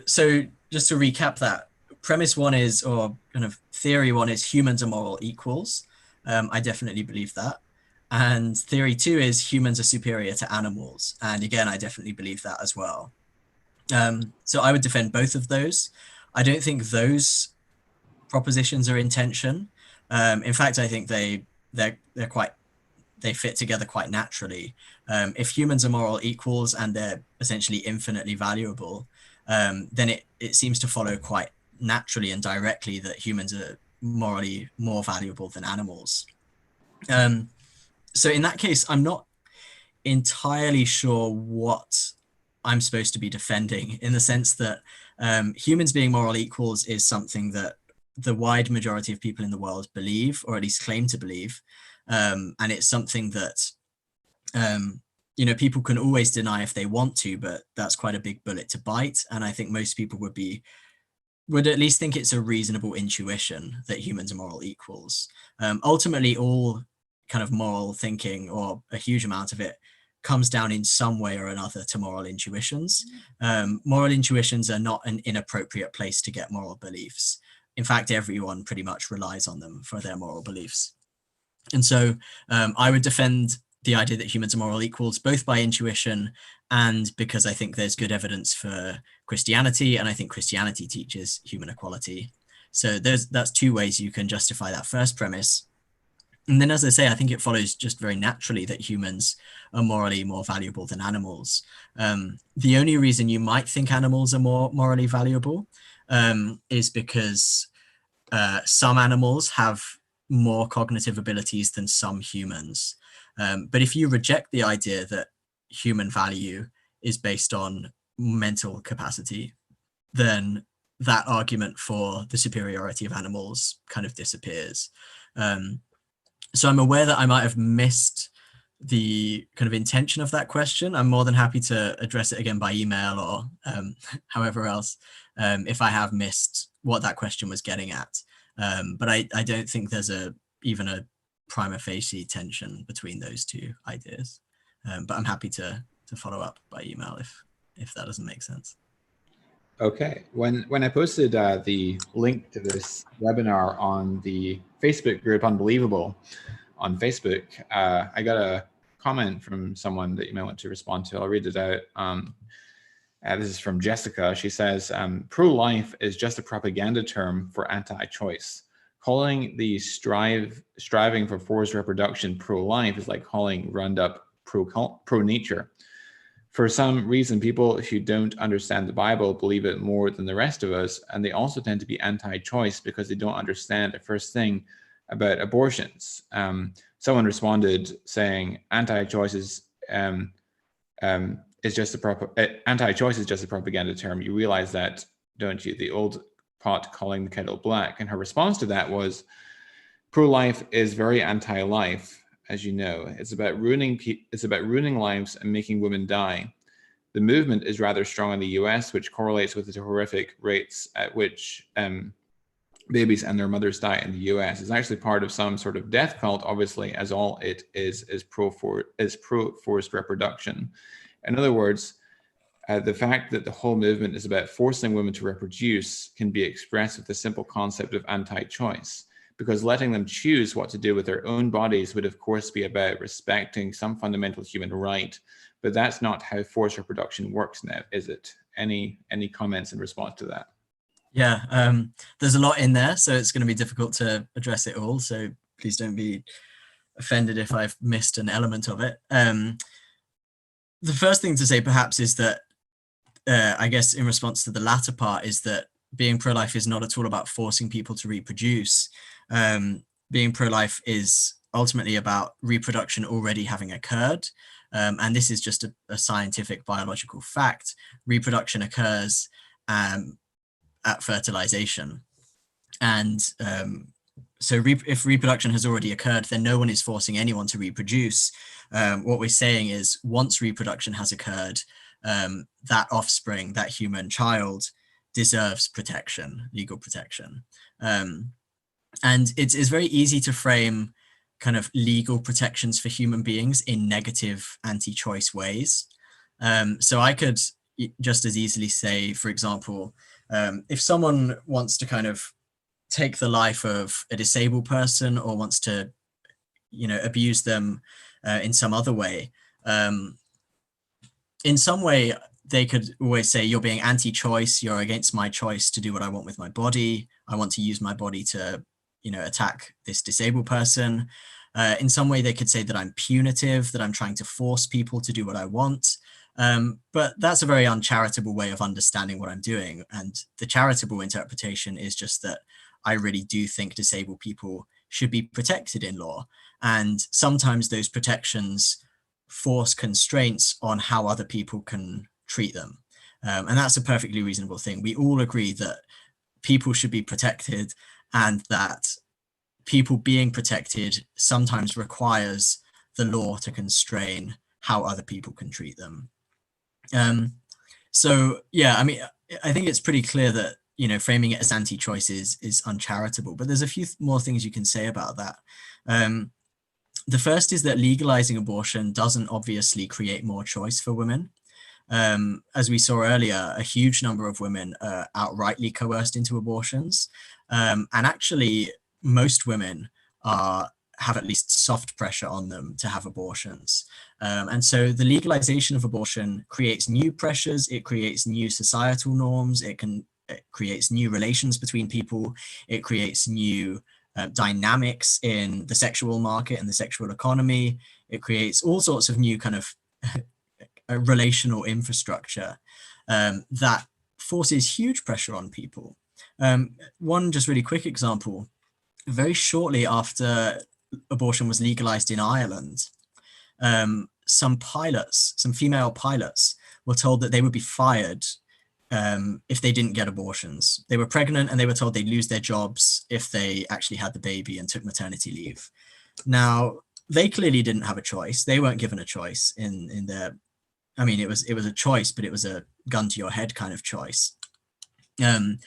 B: just to recap that, premise one is, or kind of theory one is, humans are moral equals. I definitely believe that. And theory two is humans are superior to animals. And again, I definitely believe that as well. So I would defend both of those. I don't think those propositions are in tension. In fact, I think they fit together quite naturally. If humans are moral equals and they're essentially infinitely valuable, then it seems to follow quite naturally and directly that humans are morally more valuable than animals. So in that case, I'm not entirely sure what I'm supposed to be defending, in the sense that humans being moral equals is something that the wide majority of people in the world believe, or at least claim to believe. And it's something that, people can always deny if they want to, but that's quite a big bullet to bite. And I think most people would at least think it's a reasonable intuition that humans are moral equals. Ultimately, all kind of moral thinking, or a huge amount of it, comes down in some way or another to moral intuitions. Moral intuitions are not an inappropriate place to get moral beliefs. In fact, everyone pretty much relies on them for their moral beliefs. And so I would defend the idea that humans are moral equals, both by intuition and because I think there's good evidence for Christianity, and I think Christianity teaches human equality. So that's two ways you can justify that first premise. And then, as I say, I think it follows just very naturally that humans are morally more valuable than animals. The only reason you might think animals are more morally valuable is because some animals have more cognitive abilities than some humans. But if you reject the idea that human value is based on mental capacity, then that argument for the superiority of animals kind of disappears. So I'm aware that I might have missed the kind of intention of that question. I'm more than happy to address it again by email or however else, if I have missed what that question was getting at. But I don't think there's even a prima facie tension between those two ideas. But I'm happy to follow up by email if that doesn't make sense.
A: Okay, when I posted the link to this webinar on the Facebook group Unbelievable on Facebook, I got a comment from someone that you may want to respond to. I'll read it out. This is from Jessica. She says, pro-life is just a propaganda term for anti-choice. Calling the striving for forced reproduction pro-life is like calling Roundup pro-nature. For some reason, people who don't understand the Bible believe it more than the rest of us, and they also tend to be anti-choice because they don't understand the first thing about abortions. Someone responded saying, anti-choice is just a propaganda term. You realize that, don't you? The old pot calling the kettle black. And her response to that was, pro-life is very anti-life. As you know, it's about ruining lives and making women die. The movement is rather strong in the US, which correlates with the horrific rates at which babies and their mothers die in the US. It's actually part of some sort of death cult, obviously, as all it is pro-forced reproduction. In other words, the fact that the whole movement is about forcing women to reproduce can be expressed with the simple concept of anti-choice. Because letting them choose what to do with their own bodies would, of course, be about respecting some fundamental human right. But that's not how forced reproduction works now, is it? Any comments in response to that?
B: Yeah, there's a lot in there, so it's going to be difficult to address it all. So please don't be offended if I've missed an element of it. The first thing to say perhaps is that, I guess in response to the latter part, is that being pro-life is not at all about forcing people to reproduce. Being pro-life is ultimately about reproduction already having occurred. And this is just a scientific biological fact. Reproduction occurs at fertilization. And so if reproduction has already occurred, then no one is forcing anyone to reproduce. What we're saying is once reproduction has occurred, that offspring, that human child, deserves protection, legal protection. And it's very easy to frame kind of legal protections for human beings in negative anti-choice ways. So I could just as easily say, for example, if someone wants to kind of take the life of a disabled person or wants to, abuse them in some other way, in some way, they could always say, you're being anti-choice, you're against my choice to do what I want with my body. I want to use my body to, attack this disabled person. In some way, they could say that I'm punitive, that I'm trying to force people to do what I want. But that's a very uncharitable way of understanding what I'm doing. And the charitable interpretation is just that I really do think disabled people should be protected in law. And sometimes those protections force constraints on how other people can treat them. And that's a perfectly reasonable thing. We all agree that people should be protected and that people being protected sometimes requires the law to constrain how other people can treat them. So, yeah, I mean, I think it's pretty clear that, framing it as anti-choice is uncharitable, but there's a few more things you can say about that. The first is that legalizing abortion doesn't obviously create more choice for women. As we saw earlier, a huge number of women are outrightly coerced into abortions. And actually, most women have at least soft pressure on them to have abortions. And so the legalization of abortion creates new pressures, it creates new societal norms, it creates new relations between people, it creates new dynamics in the sexual market and the sexual economy, it creates all sorts of new kind of relational infrastructure that forces huge pressure on people. One just really quick example, very shortly after abortion was legalized in Ireland, some female pilots were told that they would be fired if they didn't get abortions. They were pregnant and they were told they'd lose their jobs if they actually had the baby and took maternity leave. Now, they clearly didn't have a choice. They weren't given a choice in their, I mean, it was a choice, but it was a gun to your head kind of choice. And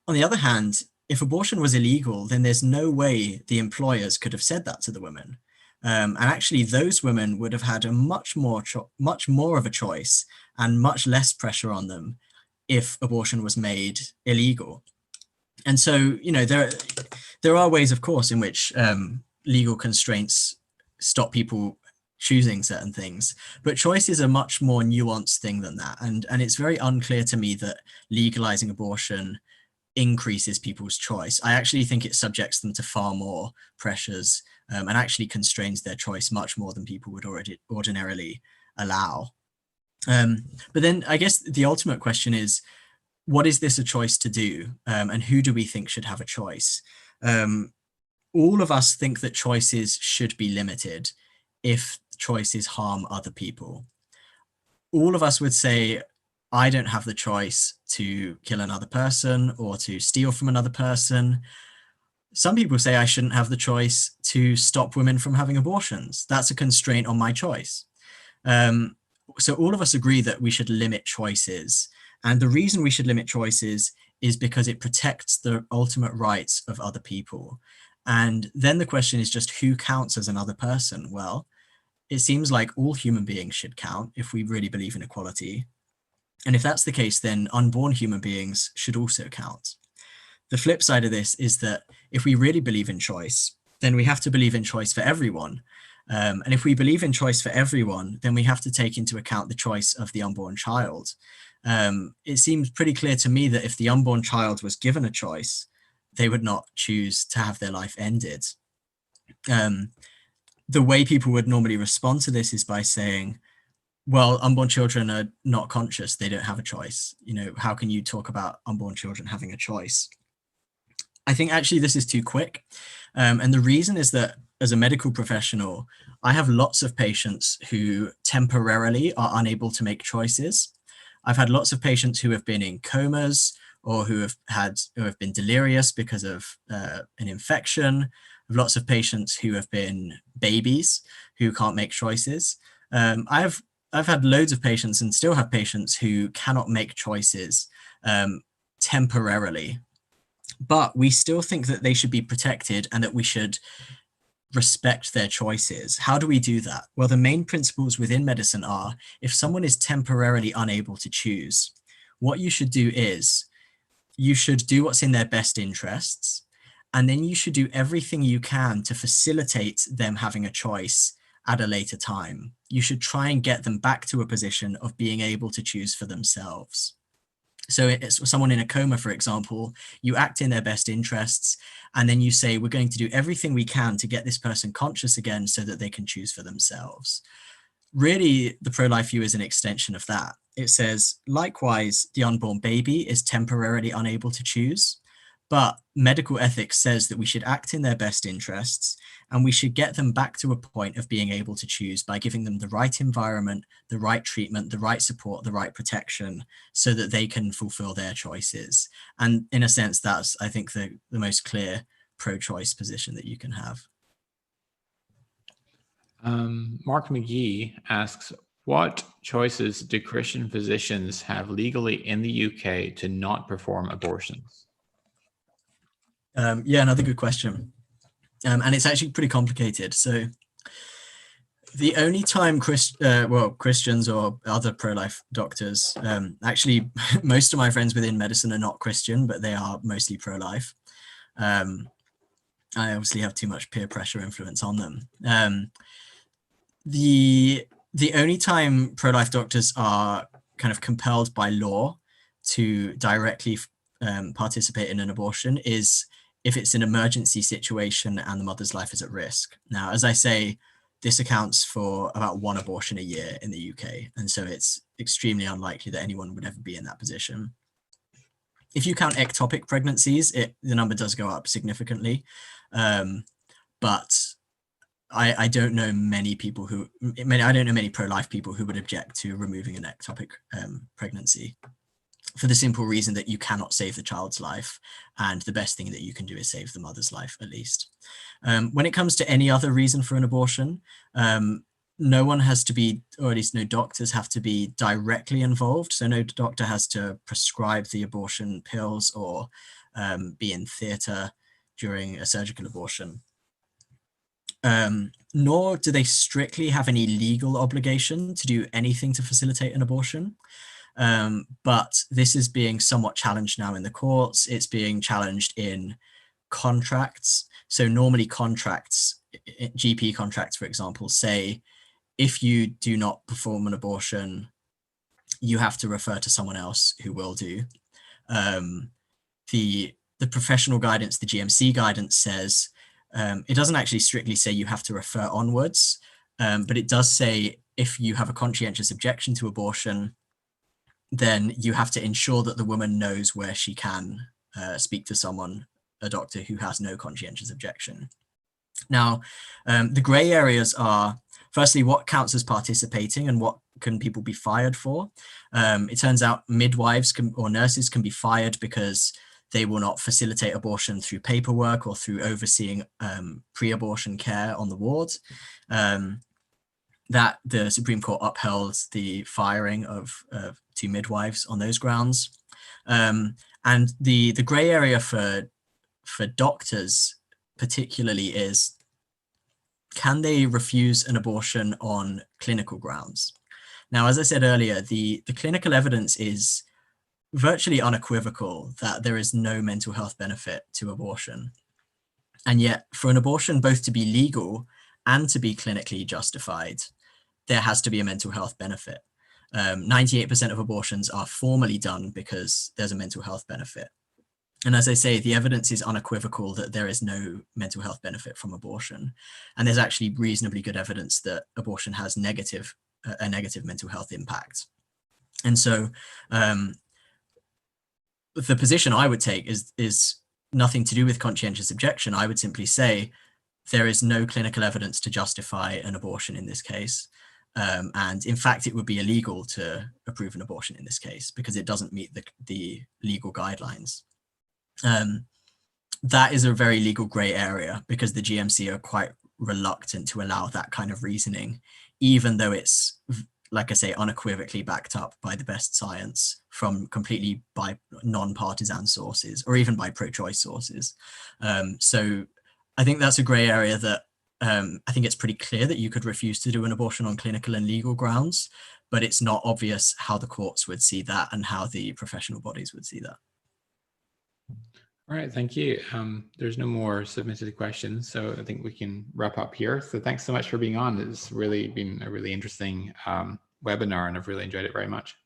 B: on the other hand, if abortion was illegal, then there's no way the employers could have said that to the women. And actually, those women would have had a much more of a choice and much less pressure on them if abortion was made illegal. And so, there are ways, of course, in which legal constraints stop people choosing certain things, but choice is a much more nuanced thing than that. And it's very unclear to me that legalizing abortion increases people's choice. I actually think it subjects them to far more pressures and actually constrains their choice much more than people would ordinarily allow. But then I guess the ultimate question is, what is this a choice to do? And who do we think should have a choice? All of us think that choices should be limited if choices harm other people. All of us would say, I don't have the choice to kill another person or to steal from another person. Some people say I shouldn't have the choice to stop women from having abortions. That's a constraint on my choice. So all of us agree that we should limit choices. And the reason we should limit choices is because it protects the ultimate rights of other people. And then the question is just who counts as another person? Well, it seems like all human beings should count if we really believe in equality. And if that's the case, then unborn human beings should also count. The flip side of this is that if we really believe in choice, then we have to believe in choice for everyone. And if we believe in choice for everyone, then we have to take into account the choice of the unborn child. It seems pretty clear to me that if the unborn child was given a choice, they would not choose to have their life ended. The way people would normally respond to this is by saying, well, unborn children are not conscious. They don't have a choice. You know, how can you talk about unborn children having a choice? I think actually this is too quick. And the reason is that as a medical professional, I have lots of patients who temporarily are unable to make choices. I've had lots of patients who have been in comas or who have been delirious because of an infection. I have lots of patients who have been babies who can't make choices. I've had loads of patients and still have patients who cannot make choices temporarily, but we still think that they should be protected and that we should respect their choices. How do we do that? Well, the main principles within medicine are, if someone is temporarily unable to choose, what you should do is you should do what's in their best interests, and then you should do everything you can to facilitate them having a choice at a later time. You should try and get them back to a position of being able to choose for themselves. So it's someone in a coma, for example, you act in their best interests, and then you say, we're going to do everything we can to get this person conscious again so that they can choose for themselves. Really, the pro-life view is an extension of that. It says, likewise, the unborn baby is temporarily unable to choose, but medical ethics says that we should act in their best interests, and we should get them back to a point of being able to choose by giving them the right environment, the right treatment, the right support, the right protection, so that they can fulfill their choices. And in a sense, that's, I think, the most clear pro-choice position that you can have.
A: Mark McGee asks, what choices do Christian physicians have legally in the UK to not perform abortions?
B: Yeah, another good question. And it's actually pretty complicated. So the only time Christians or other pro-life doctors, actually most of my friends within medicine are not Christian, but they are mostly pro-life. I obviously have too much peer pressure influence on them. The only time pro-life doctors are kind of compelled by law to directly participate in an abortion is if it's an emergency situation and the mother's life is at risk. Now, as I say, this accounts for about 1 abortion a year in the UK. And so it's extremely unlikely that anyone would ever be in that position. If you count ectopic pregnancies, the number does go up significantly. But I don't know many people I don't know many pro-life people who would object to removing an ectopic pregnancy, for the simple reason that you cannot save the child's life, and the best thing that you can do is save the mother's life, at least. When it comes to any other reason for an abortion, no one has to be, or at least no doctors have to be directly involved. So no doctor has to prescribe the abortion pills or be in theatre during a surgical abortion. Nor do they strictly have any legal obligation to do anything to facilitate an abortion. But this is being somewhat challenged now in the courts. It's being challenged in contracts. So normally contracts, GP contracts, for example, say, if you do not perform an abortion, you have to refer to someone else who will do. The professional guidance, the GMC guidance says, it doesn't actually strictly say you have to refer onwards, but it does say if you have a conscientious objection to abortion, then you have to ensure that the woman knows where she can speak to someone, a doctor who has no conscientious objection. Now, the gray areas are, firstly, what counts as participating and what can people be fired for? It turns out midwives or nurses can be fired because they will not facilitate abortion through paperwork or through overseeing pre-abortion care on the ward. That the Supreme Court upheld the firing of 2 midwives on those grounds. And the gray area for doctors particularly is, can they refuse an abortion on clinical grounds? Now, as I said earlier, the clinical evidence is virtually unequivocal that there is no mental health benefit to abortion. And yet, for an abortion both to be legal and to be clinically justified, there has to be a mental health benefit. 98% of abortions are formally done because there's a mental health benefit. And as I say, the evidence is unequivocal that there is no mental health benefit from abortion. And there's actually reasonably good evidence that abortion has a negative mental health impact. And so the position I would take is nothing to do with conscientious objection. I would simply say there is no clinical evidence to justify an abortion in this case. And in fact, it would be illegal to approve an abortion in this case because it doesn't meet the legal guidelines. That is a very legal gray area because the GMC are quite reluctant to allow that kind of reasoning, even though it's, like I say, unequivocally backed up by the best science from completely by non-partisan sources or even by pro-choice sources. So I think that's a gray area that I think it's pretty clear that you could refuse to do an abortion on clinical and legal grounds, but it's not obvious how the courts would see that and how the professional bodies would see that.
A: All right, thank you. There's no more submitted questions, so I think we can wrap up here. So thanks so much for being on. It's really been a really interesting webinar, and I've really enjoyed it very much.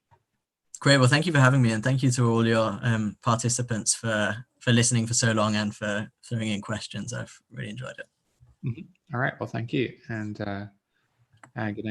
B: Great. Well, thank you for having me, and thank you to all your participants for listening for so long and for throwing in questions. I've really enjoyed it.
A: All right. Well, thank you, and good night.